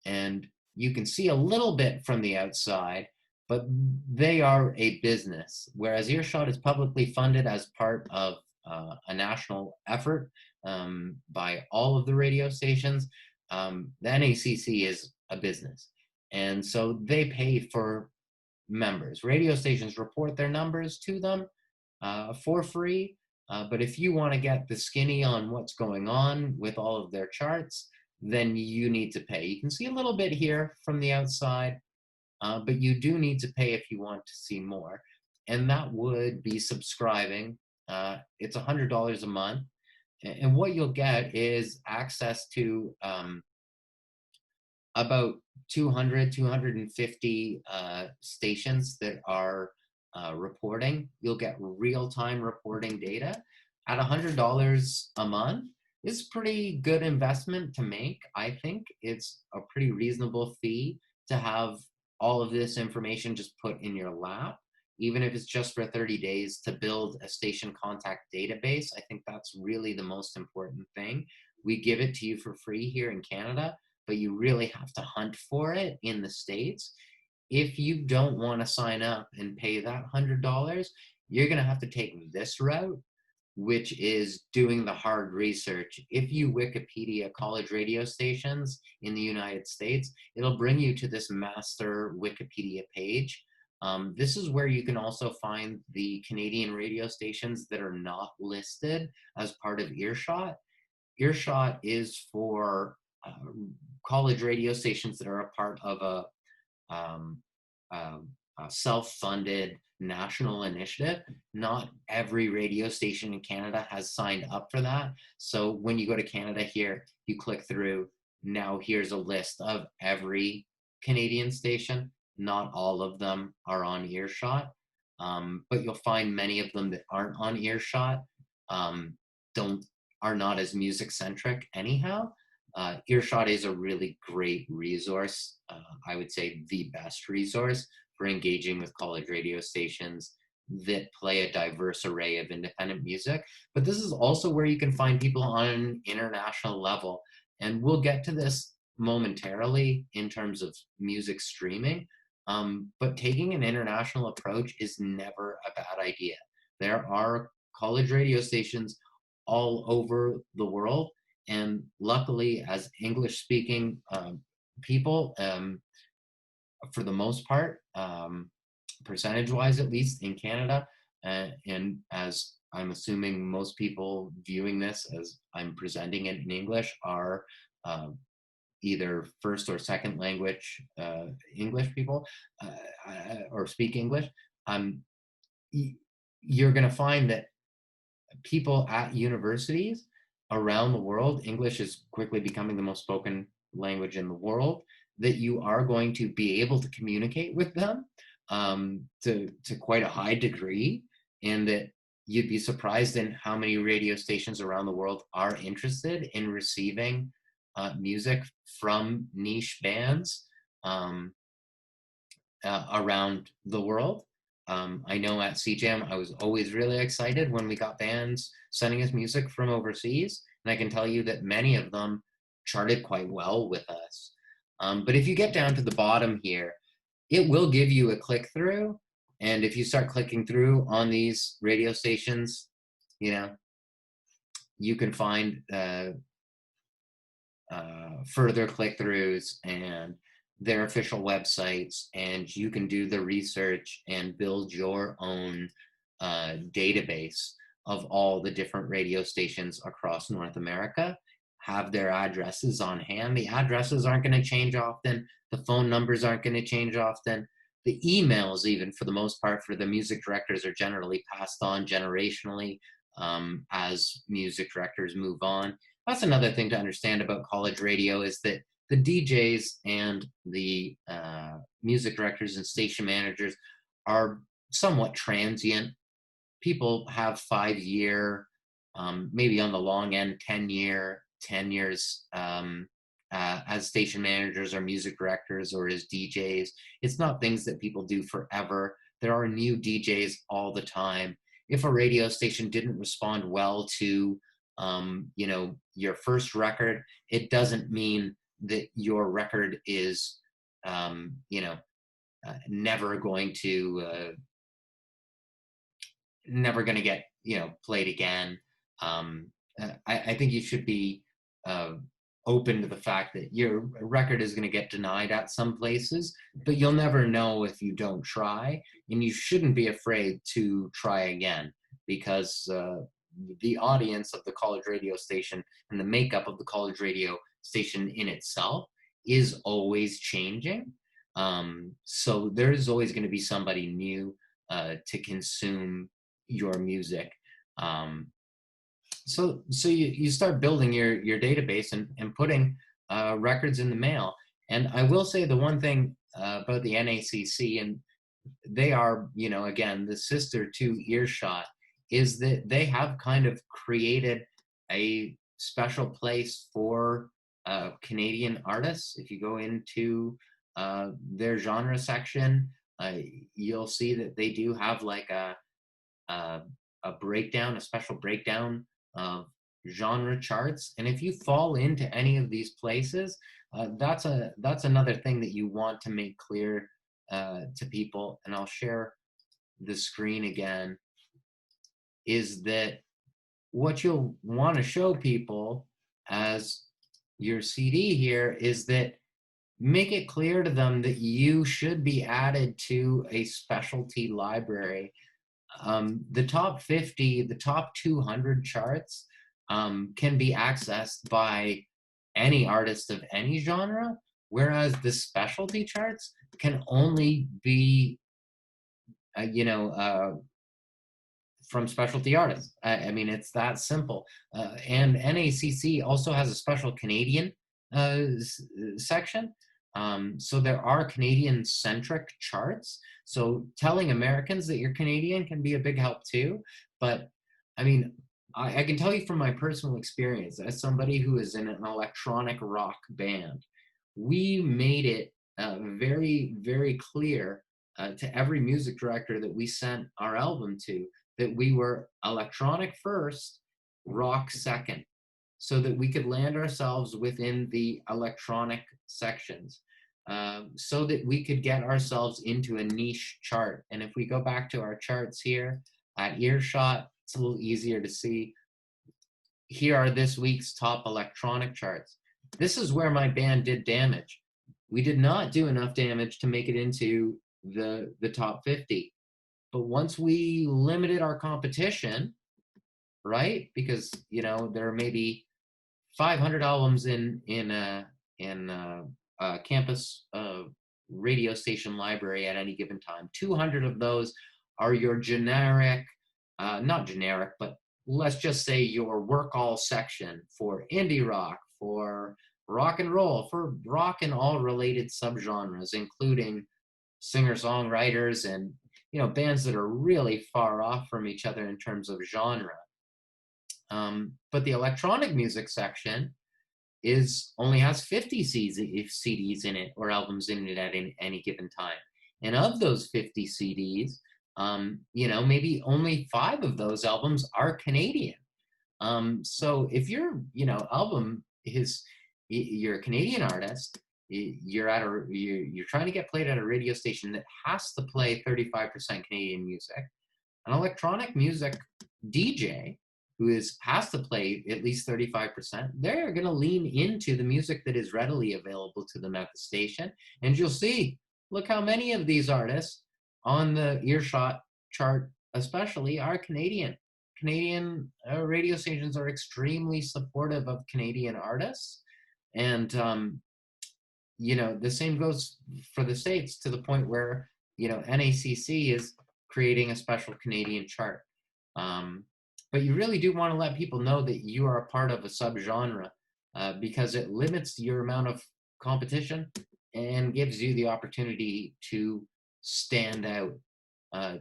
Speaker 1: And you can see a little bit from the outside, but they are a business, whereas Earshot is publicly funded as part of a national effort by all of the radio stations. The NACC is a business. And so they pay for members. Radio stations report their numbers to them for free. But if you want to get the skinny on what's going on with all of their charts, then you need to pay. You can see a little bit here from the outside, but you do need to pay if you want to see more. And that would be subscribing. It's $100 a month. And what you'll get is access to about 250 stations that are reporting. You'll get real-time reporting data at $100 a month. It's pretty good investment to make. I think it's a pretty reasonable fee to have all of this information just put in your lap, even if it's just for 30 days to build a station contact database. I think that's really the most important thing. We give it to you for free here in Canada, but you really have to hunt for it in the States. If you don't want to sign up and pay that $100, you're going to have to take this route, which is doing the hard research. If you Wikipedia college radio stations in the United States, it'll bring you to this master Wikipedia page. This is where you can also find the Canadian radio stations that are not listed as part of Earshot. Earshot is for college radio stations that are a part of a self-funded national initiative. Not every radio station in Canada has signed up for that. So when you go to Canada here, you click through. Now here's a list of every Canadian station. Not all of them are on Earshot, but you'll find many of them that aren't on Earshot are not as music centric anyhow. Earshot is a really great resource. I would say the best resource for engaging with college radio stations that play a diverse array of independent music. But this is also where you can find people on an international level. And we'll get to this momentarily in terms of music streaming. But taking an international approach is never a bad idea. There are college radio stations all over the world. And luckily, as English-speaking people, for the most part, percentage-wise at least in Canada, and as I'm assuming most people viewing this as I'm presenting it in English are either first or second language English people or speak English, you're going to find that people at universities around the world, English is quickly becoming the most spoken language in the world. that you are going to be able to communicate with them to quite a high degree, and that you'd be surprised in how many radio stations around the world are interested in receiving music from niche bands around the world. I know at CJAM, I was always really excited when we got bands sending us music from overseas, and I can tell you that many of them charted quite well with us. But if you get down to the bottom here, it will give you a click through. And if you start clicking through on these radio stations, you know, you can find further click throughs and their official websites, and you can do the research and build your own database of all the different radio stations across North America. Have their addresses on hand. The addresses aren't going to change often. The phone numbers aren't going to change often. The emails, even for the most part, for the music directors are generally passed on generationally as music directors move on. That's another thing to understand about college radio, is that the DJs and the music directors and station managers are somewhat transient. People have 5-year, maybe on the long end, 10 years as station managers or music directors or as DJs. It's not things that people do forever. There are new DJs all the time. If a radio station didn't respond well to you know, your first record, it doesn't mean that your record is you know, never going to get, you know, played again. I think you should be open to the fact that your record is going to get denied at some places, but you'll never know if you don't try, and you shouldn't be afraid to try again, because the audience of the college radio station and the makeup of the college radio station in itself is always changing. So there's always going to be somebody new to consume your music. So you start building your database and putting records in the mail. And I will say the one thing about the NACC, and they are, you know, again, the sister to Earshot, is that they have kind of created a special place for Canadian artists. If you go into their genre section, you'll see that they do have like a breakdown, a special breakdown of genre charts. And if you fall into any of these places, that's another thing that you want to make clear to people. And I'll share the screen again, is that what you'll want to show people as your CD here is that make it clear to them that you should be added to a specialty library. The top 50, the top 200 charts can be accessed by any artist of any genre, whereas the specialty charts can only be, you know, from specialty artists. I mean, it's that simple. And NACC also has a special Canadian section. So there are Canadian-centric charts. So telling Americans that you're Canadian can be a big help too. But I mean, I can tell you from my personal experience, as somebody who is in an electronic rock band, we made it very, very clear to every music director that we sent our album to that we were electronic first, rock second, so that we could land ourselves within the electronic sections, so that we could get ourselves into a niche chart. And if we go back to our charts here at Earshot, it's a little easier to see. Here are this week's top electronic charts. This is where my band did damage. We did not do enough damage to make it into the top 50. But once we limited our competition, right? Because, you know, there are maybe 500 albums in a campus radio station library at any given time. 200 of those are your generic, not generic, but let's just say your work all section for indie rock, for rock and roll, for rock and all related subgenres, including singer-songwriters and, you know, bands that are really far off from each other in terms of genre. But the electronic music section only has 50 CDs in it, or albums in it at any given time. And of those 50 CDs, you know, maybe only 5 of those albums are Canadian. So if your, you know, album is, you're a Canadian artist, you're trying to get played at a radio station that has to play 35% Canadian music, an electronic music DJ who has to play at least 35%, they're going to lean into the music that is readily available to them at the station. And you'll see, look how many of these artists on the earshot chart especially are Canadian. Canadian radio stations are extremely supportive of Canadian artists. And, you know, the same goes for the States, to the point where, you know, NACC is creating a special Canadian chart. But you really do want to let people know that you are a part of a subgenre, because it limits your amount of competition and gives you the opportunity to stand out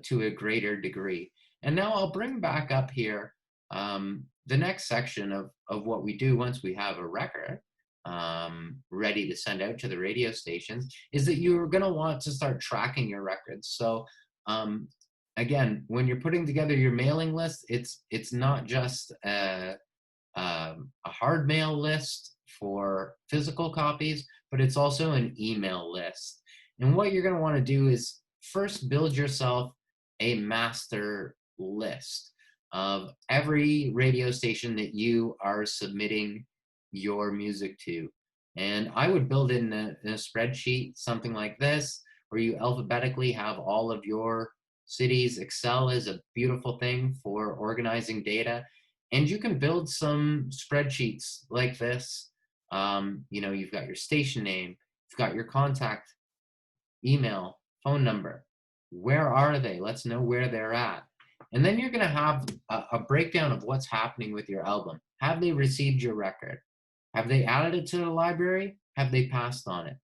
Speaker 1: to a greater degree. And now I'll bring back up here the next section of what we do once we have a record ready to send out to the radio stations, is that you're going to want to start tracking your records. So again, when you're putting together your mailing list, it's not just a hard mail list for physical copies, but it's also an email list. And what you're going to want to do is first build yourself a master list of every radio station that you are submitting your music to. And I would build it in a spreadsheet, something like this, where you alphabetically have all of your cities. Excel is a beautiful thing for organizing data. And you can build some spreadsheets like this. You know, you've got your station name, you've got your contact email, phone number. Where are they? Let's know where they're at. And then you're going to have a breakdown of what's happening with your album. Have they received your record? Have they added it to the library? Have they passed on it?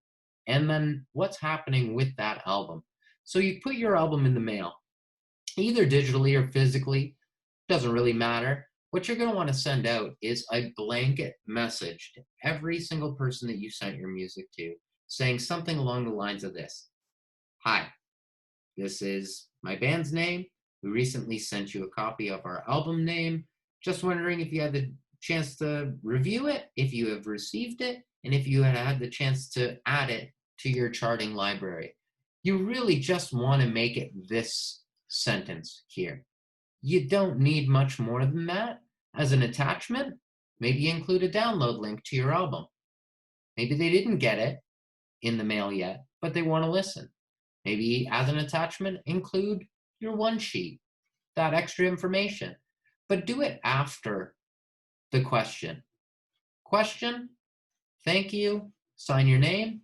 Speaker 1: And then what's happening with that album? So you put your album in the mail, either digitally or physically, doesn't really matter. What you're going to want to send out is a blanket message to every single person that you sent your music to, saying something along the lines of this. Hi, this is my band's name. We recently sent you a copy of our album name. Just wondering if you had the chance to review it, if you have received it, and if you had the chance to add it to your charting library. You really just want to make it this sentence here. You don't need much more than that. As an attachment, maybe include a download link to your album. Maybe they didn't get it in the mail yet, but they want to listen. Maybe as an attachment, include your one sheet, that extra information, but do it after the question. Question, thank you, sign your name,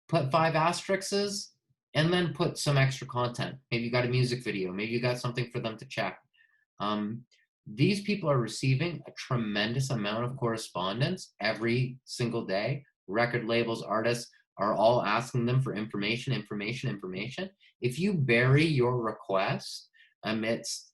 Speaker 1: put 5 asterisks, and then put some extra content. Maybe you got a music video, maybe you got something for them to check. These people are receiving a tremendous amount of correspondence every single day. Record labels, artists are all asking them for information. If you bury your request amidst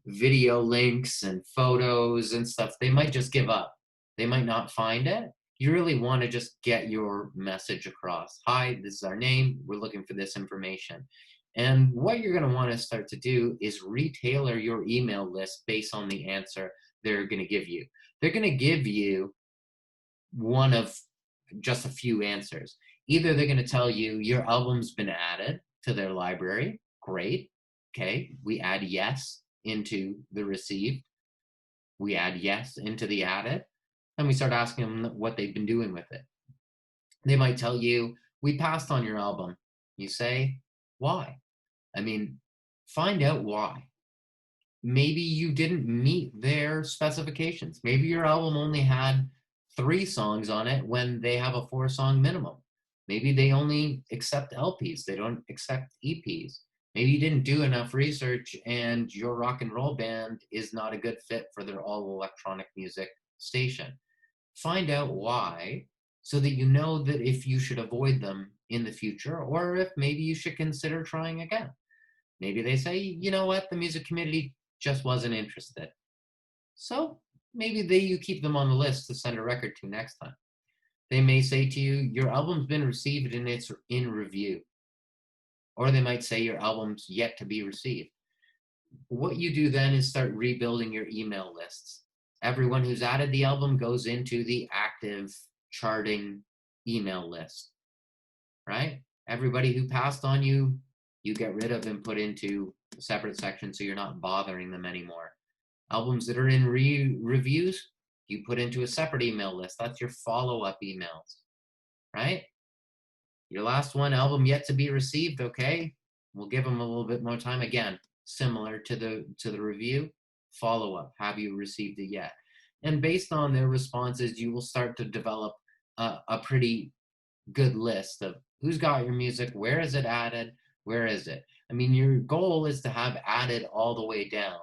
Speaker 1: video links and photos and stuff, they might just give up. They might not find it. You really want to just get your message across. Hi, this is our name. We're looking for this information. And what you're going to want to start to do is retailer your email list based on the answer they're going to give you. They're going to give you one of just a few answers. Either they're going to tell you your album's been added to their library. Great. Okay. We add yes into the received. We add yes into the added. And we start asking them what they've been doing with it. They might tell you, we passed on your album. You say, why? I mean, find out why. Maybe you didn't meet their specifications. Maybe your album only had 3 songs on it when they have a 4-song minimum. Maybe they only accept LPs. They don't accept EPs. Maybe you didn't do enough research and your rock and roll band is not a good fit for their all electronic music station. Find out why so that you know that if you should avoid them in the future, or if maybe you should consider trying again. Maybe they say, you know what, the music community just wasn't interested. So maybe you keep them on the list to send a record to next time. They may say to you, your album's been received and it's in review. Or they might say your album's yet to be received. What you do then is start rebuilding your email lists. Everyone who's added the album goes into the active charting email list, right? Everybody who passed on you, you get rid of and put into a separate section so you're not bothering them anymore. Albums that are in reviews, you put into a separate email list. That's your follow-up emails, right? Your last one, album yet to be received, okay? We'll give them a little bit more time. Again, similar to the review, follow-up. Have you received it yet? And based on their responses, you will start to develop a pretty good list of who's got your music, where is it added, where is it? I mean, your goal is to have added all the way down.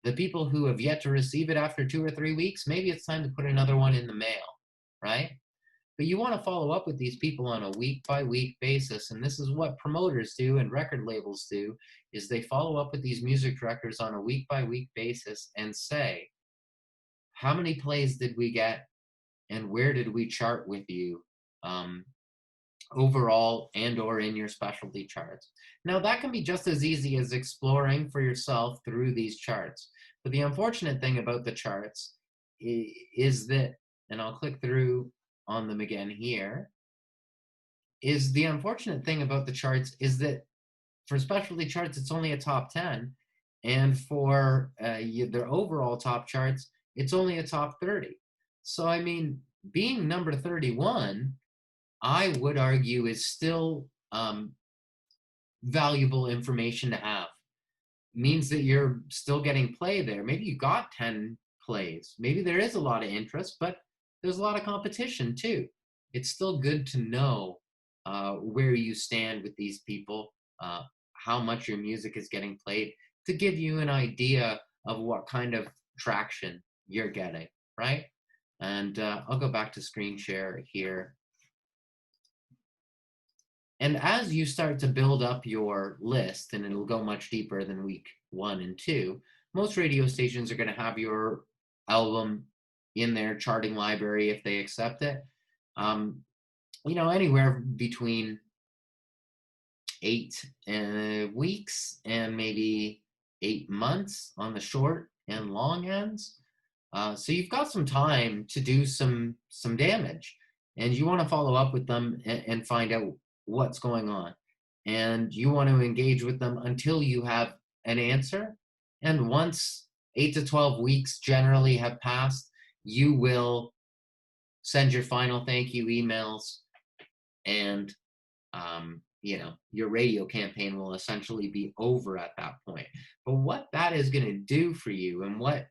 Speaker 1: The people who have yet to receive it after 2 or 3 weeks, maybe it's time to put another one in the mail, right? But you want to follow up with these people on a week-by-week basis, and this is what promoters do and record labels do, is they follow up with these music directors on a week-by-week basis and say, how many plays did we get, and where did we chart with you overall and or in your specialty charts? Now, that can be just as easy as exploring for yourself through these charts. But the unfortunate thing about the charts is that, and I'll click through on them again here, is the unfortunate thing about the charts is that for specialty charts, it's only a top 10. And for their overall top charts, it's only a top 30. So, I mean, being number 31, I would argue is still valuable information to have. It means that you're still getting play there. Maybe you got 10 plays. Maybe there is a lot of interest, but there's a lot of competition too. It's still good to know where you stand with these people, how much your music is getting played, to give you an idea of what kind of traction you're getting, right? And I'll go back to screen share here. And as you start to build up your list, and it'll go much deeper than week 1 and 2, most radio stations are going to have your album in their charting library if they accept it. You know, anywhere between 8 weeks and maybe 8 months on the short and long ends. So you've got some time to do some damage, and you want to follow up with them and find out what's going on. And you want to engage with them until you have an answer. And once 8 to 12 weeks generally have passed, you will send your final thank you emails, and you know, your radio campaign will essentially be over at that point. But what that is going to do for you, and what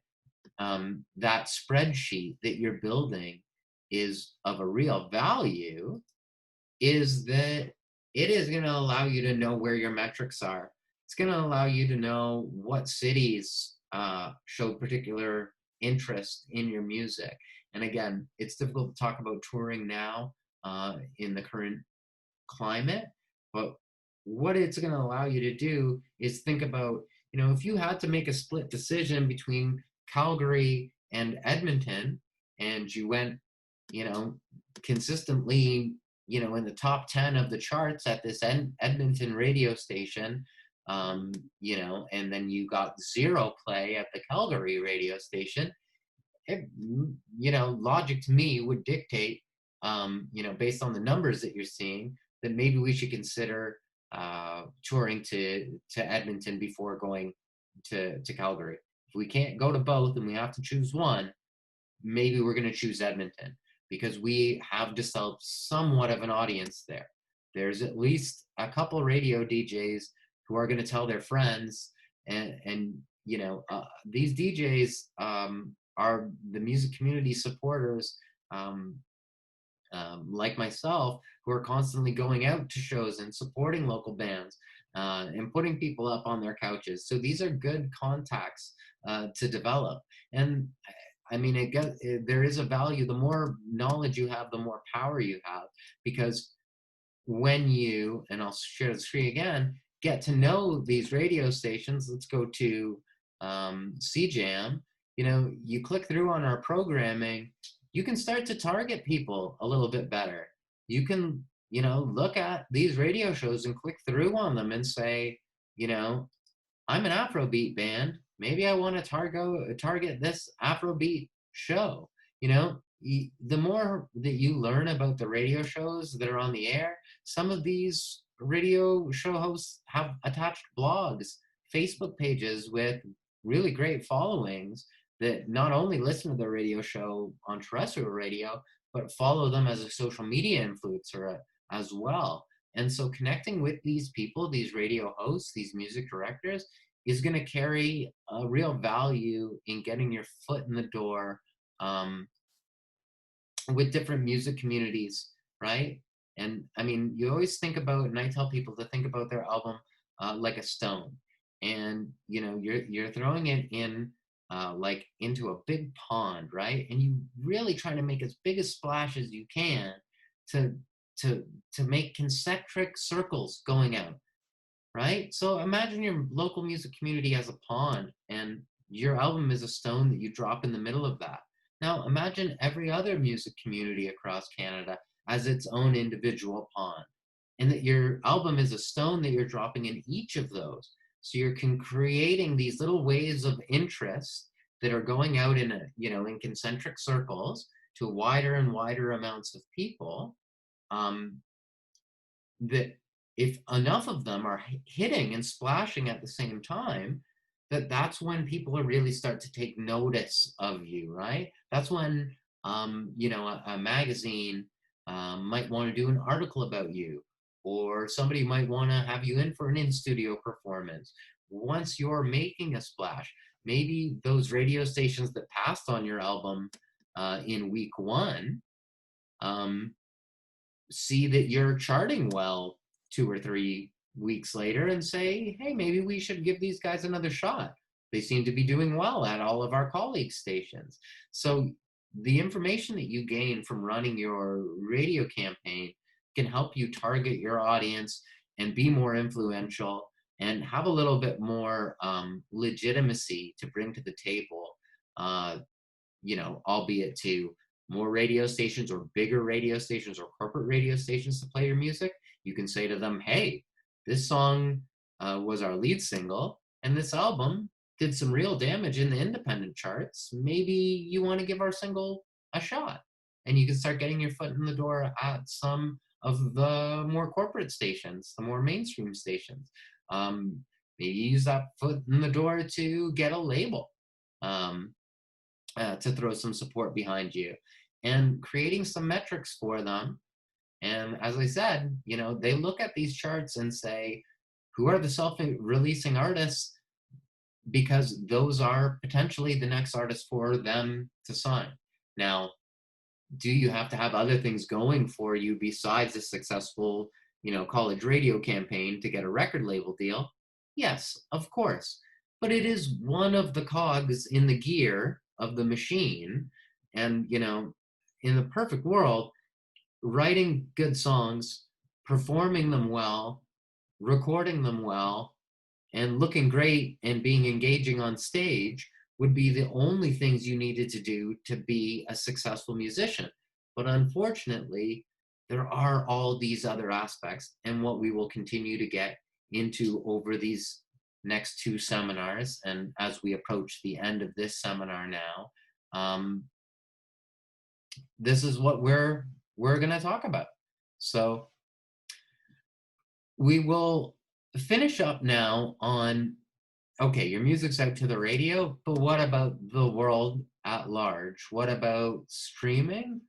Speaker 1: that spreadsheet that you're building is of a real value, is that it is going to allow you to know where your metrics are. It's going to allow you to know what cities show particular interest in your music. And again, it's difficult to talk about touring now in the current climate, but what it's going to allow you to do is think about, you know, if you had to make a split decision between Calgary and Edmonton, and you went, you know, consistently, you know, in the top 10 of the charts at this Edmonton radio station, you know, and then you got 0 play at the Calgary radio station, it, you know, logic to me would dictate, you know, based on the numbers that you're seeing, that maybe we should consider touring to Edmonton before going to Calgary. If we can't go to both and we have to choose one, maybe we're going to choose Edmonton, because we have developed somewhat of an audience there. There's at least a couple radio DJs who are going to tell their friends, and you know, these DJs are the music community supporters, like myself, who are constantly going out to shows and supporting local bands and putting people up on their couches. So these are good contacts to develop. And I mean, there is a value. The more knowledge you have, the more power you have, because when you, and I'll share the screen again, get to know these radio stations. Let's go to CJAM. You know, you click through on our programming, you can start to target people a little bit better. You can, you know, look at these radio shows and click through on them and say, you know, I'm an Afrobeat band. Maybe I want to target this Afrobeat show. You know, the more that you learn about the radio shows that are on the air, some of these radio show hosts have attached blogs, Facebook pages with really great followings that not only listen to the radio show on terrestrial radio, but follow them as a social media influencer as well. And so connecting with these people, these radio hosts, these music directors, is going to carry a real value in getting your foot in the door with different music communities, right? And I mean, you always think about, and I tell people to think about their album like a stone. And you know, you're throwing it in like into a big pond, right? And you really try to make as big a splash as you can to make concentric circles going out, right? So imagine your local music community as a pond, and your album is a stone that you drop in the middle of that. Now imagine every other music community across Canada as its own individual pond, and that your album is a stone that you're dropping in each of those. So you're creating these little waves of interest that are going out in in concentric circles to wider and wider amounts of people. That if enough of them are hitting and splashing at the same time, that's when people will really start to take notice of you, right? That's when a magazine might want to do an article about you, or somebody might want to have you in for an in-studio performance. Once you're making a splash, maybe those radio stations that passed on your album in week one see that you're charting well 2 or 3 weeks later and say, hey, maybe we should give these guys another shot. They seem to be doing well at all of our colleague stations. So the information that you gain from running your radio campaign can help you target your audience and be more influential and have a little bit more legitimacy to bring to the table, albeit to more radio stations or bigger radio stations or corporate radio stations to play your music. You can say to them, hey, this song was our lead single, and this album did some real damage in the independent charts. Maybe you want to give our single a shot. And you can start getting your foot in the door at some of the more corporate stations, the more mainstream stations. Maybe use that foot in the door to get a label, to throw some support behind you, and creating some metrics for them. And as I said, they look at these charts and say, who are the self-releasing artists? Because those are potentially the next artists for them to sign. Now, do you have to have other things going for you besides a successful, college radio campaign to get a record label deal? Yes, of course. But it is one of the cogs in the gear of the machine. And, in the perfect world, writing good songs, performing them well, recording them well, and looking great and being engaging on stage would be the only things you needed to do to be a successful musician. But unfortunately, there are all these other aspects, and what we will continue to get into over these next 2 seminars, and as we approach the end of this seminar now, this is what we're going to talk about. So we will finish up now on, okay, your music's out to the radio, but what about the world at large? What about streaming?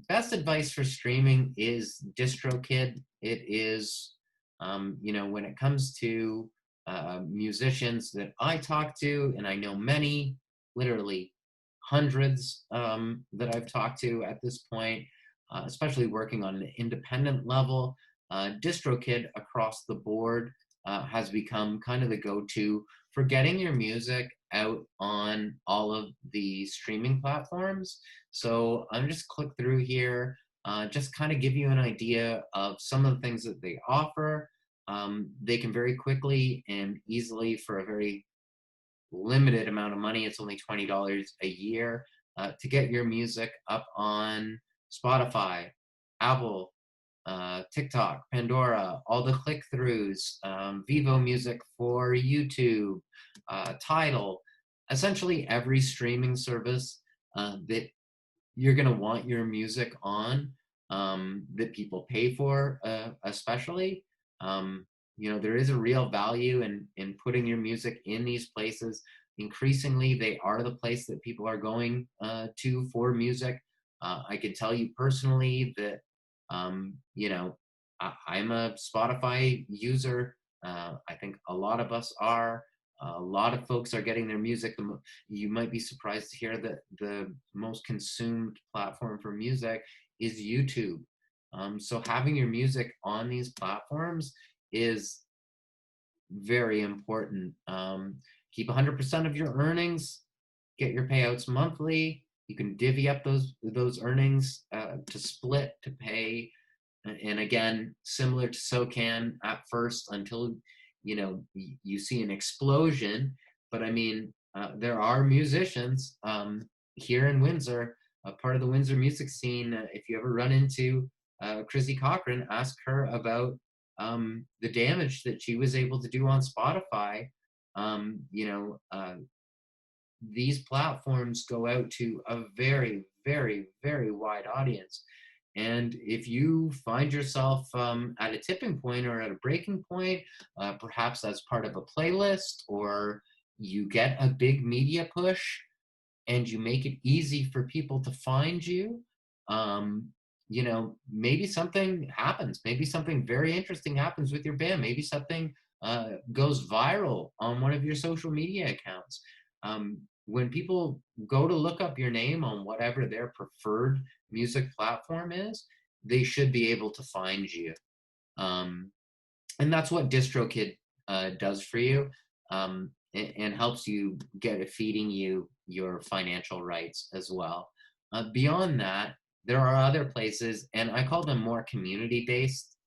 Speaker 1: Best advice for streaming is DistroKid. It is, when it comes to musicians that I talk to, and I know many, literally hundreds that I've talked to at this point, especially working on an independent level, DistroKid across the board has become kind of the go-to for getting your music out on all of the streaming platforms. So I'm just click through here, just kind of give you an idea of some of the things that they offer. They can very quickly and easily, for a very limited amount of money, it's only $20 a year, to get your music up on Spotify, Apple, TikTok, Pandora, all the click-throughs, Vivo Music for YouTube, Tidal, essentially every streaming service that you're going to want your music on, that people pay for, especially. There is a real value in putting your music in these places. Increasingly, they are the place that people are going to for music. I can tell you personally that, I'm a Spotify user. I think a lot of us are. A lot of folks are getting their music. You might be surprised to hear that the most consumed platform for music is YouTube. So having your music on these platforms is very important. Keep 100% of your earnings, get your payouts monthly. You can divvy up those earnings to split, to pay. And again, similar to SOCAN at first, until you see an explosion. But I mean, there are musicians here in Windsor, a part of the Windsor music scene. If you ever run into Chrissy Cochran, ask her about the damage that she was able to do on Spotify. These platforms go out to a very, very, very wide audience. And if you find yourself at a tipping point or at a breaking point, perhaps that's part of a playlist, or you get a big media push and you make it easy for people to find you, maybe something happens. Maybe something very interesting happens with your band. Maybe something goes viral on one of your social media accounts. When people go to look up your name on whatever their preferred music platform is, they should be able to find you. And that's what DistroKid does for you, and helps you get it, feeding you your financial rights as well. Beyond that, there are other places, and I call them more community-based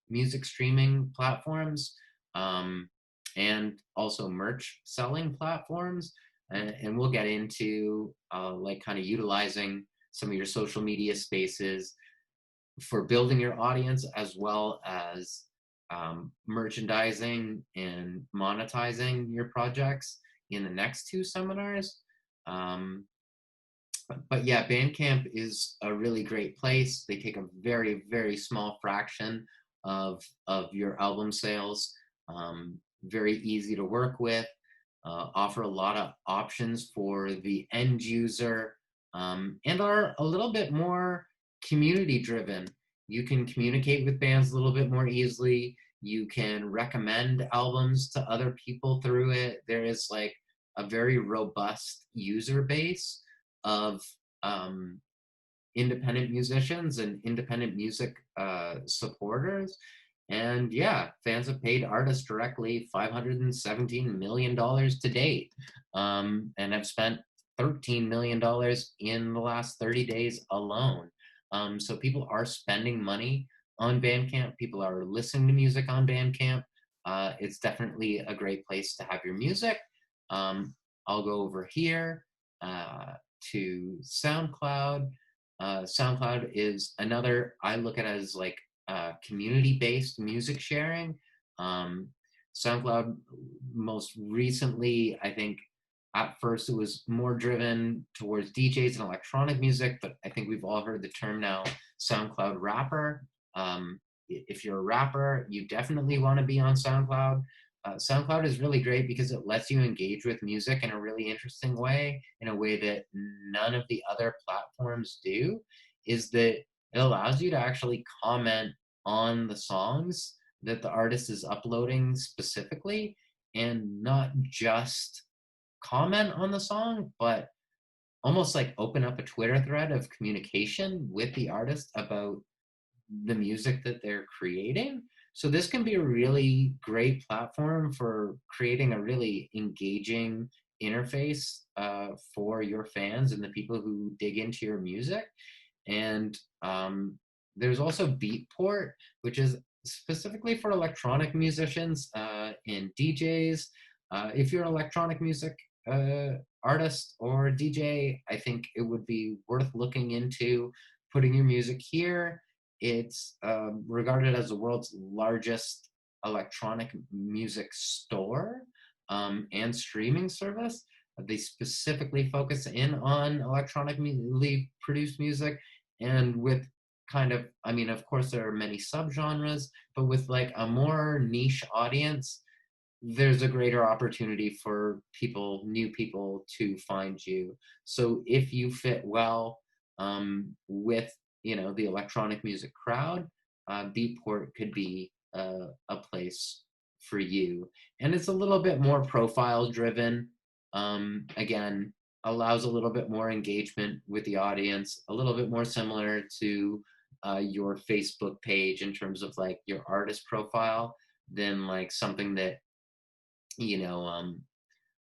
Speaker 1: music streaming platforms, and also merch selling platforms. And we'll get into like kind of utilizing some of your social media spaces for building your audience, as well as merchandising and monetizing your projects in the next two seminars. But yeah, Bandcamp is a really great place. They take a very, very small fraction of your album sales. Very easy to work with. Offer a lot of options for the end user, and are a little bit more community driven. You can communicate with bands a little bit more easily. You can recommend albums to other people through it. There is like a very robust user base of independent musicians and independent music supporters. And yeah, fans have paid artists directly $517 million to date, and have spent $13 million in the last 30 days alone. So people are spending money on Bandcamp. People are listening to music on Bandcamp. It's definitely a great place to have your music. I'll go over here to SoundCloud. SoundCloud is another, I look at it as like community-based music sharing. SoundCloud, most recently, I think at first it was more driven towards DJs and electronic music, but I think we've all heard the term now, SoundCloud rapper. If you're a rapper, you definitely want to be on SoundCloud. SoundCloud is really great because it lets you engage with music in a really interesting way, in a way that none of the other platforms do, is that it allows you to actually comment on the songs that the artist is uploading specifically, and not just comment on the song, but almost like open up a Twitter thread of communication with the artist about the music that they're creating. So this can be a really great platform for creating a really engaging interface for your fans and the people who dig into your music. And there's also Beatport, which is specifically for electronic musicians and DJs. If you're an electronic music artist or DJ, I think it would be worth looking into putting your music here. It's regarded as the world's largest electronic music store and streaming service. They specifically focus in on electronically produced music, and with kind of, I mean, of course, there are many subgenres, but with like a more niche audience, there's a greater opportunity for people, new people, to find you. So if you fit well with, you know, the electronic music crowd, Beatport could be a place for you. And it's a little bit more profile driven. Again, allows a little bit more engagement with the audience, a little bit more similar to your Facebook page in terms of like your artist profile than like something that, you know,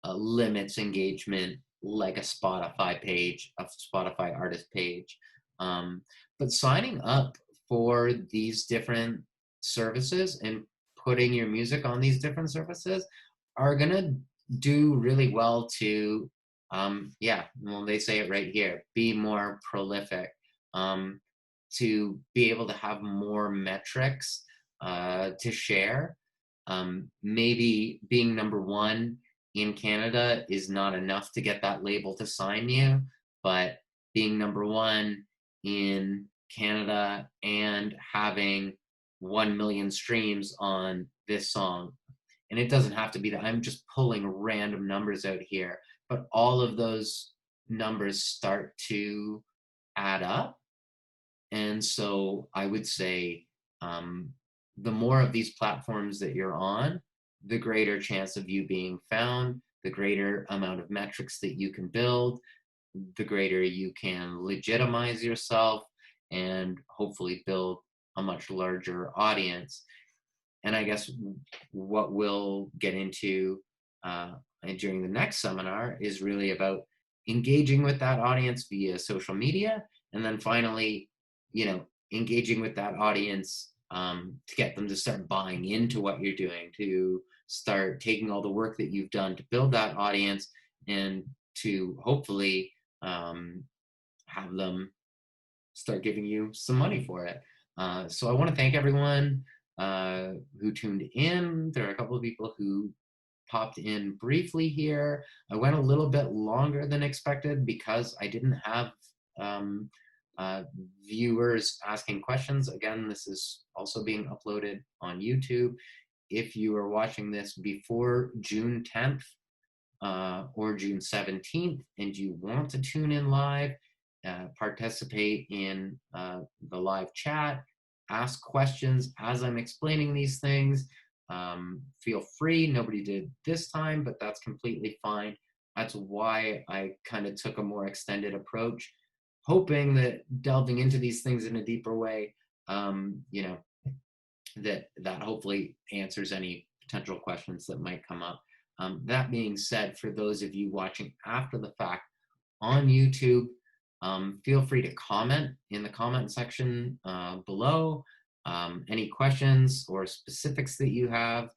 Speaker 1: limits engagement like a Spotify page, a Spotify artist page. But signing up for these different services and putting your music on these different services are gonna do really well to, yeah, well, they say it right here, be more prolific, to be able to have more metrics to share. Maybe being number one in Canada is not enough to get that label to sign you, but being number one in Canada and having 1 million streams on this song, and it doesn't have to be that, I'm just pulling random numbers out here, but all of those numbers start to add up. And so I would say the more of these platforms that you're on, the greater chance of you being found, the greater amount of metrics that you can build, the greater you can legitimize yourself and hopefully build a much larger audience. And I guess what we'll get into during the next seminar is really about engaging with that audience via social media. And then finally, you know, engaging with that audience to get them to start buying into what you're doing, to start taking all the work that you've done to build that audience, and to hopefully have them start giving you some money for it. So I want to thank everyone who tuned in. There are a couple of people who popped in briefly here. I went a little bit longer than expected because I didn't have viewers asking questions. Again, this is also being uploaded on YouTube. If you are watching this before June 10th or June 17th and you want to tune in live, participate in the live chat, ask questions as I'm explaining these things, feel free. Nobody did this time, but that's completely fine. That's why I kind of took a more extended approach, hoping that delving into these things in a deeper way, you know, that hopefully answers any potential questions that might come up. That being said, for those of you watching after the fact on YouTube, feel free to comment in the comment section below. Any questions or specifics that you have.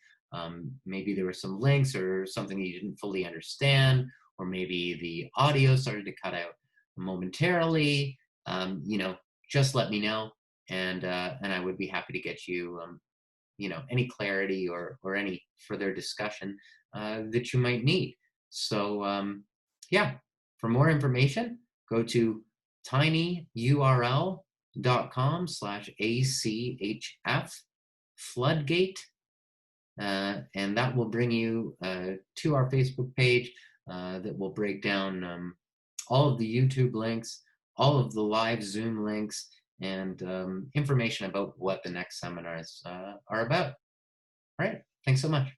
Speaker 1: Maybe there were some links or something you didn't fully understand, or maybe the audio started to cut out momentarily. You know, just let me know, and I would be happy to get you, you know, any clarity or any further discussion that you might need. So yeah, for more information, go to tinyurl.com/ACHF Floodgate, and that will bring you to our Facebook page that will break down all of the YouTube links, all of the live Zoom links, and information about what the next seminars are about. All right, thanks so much.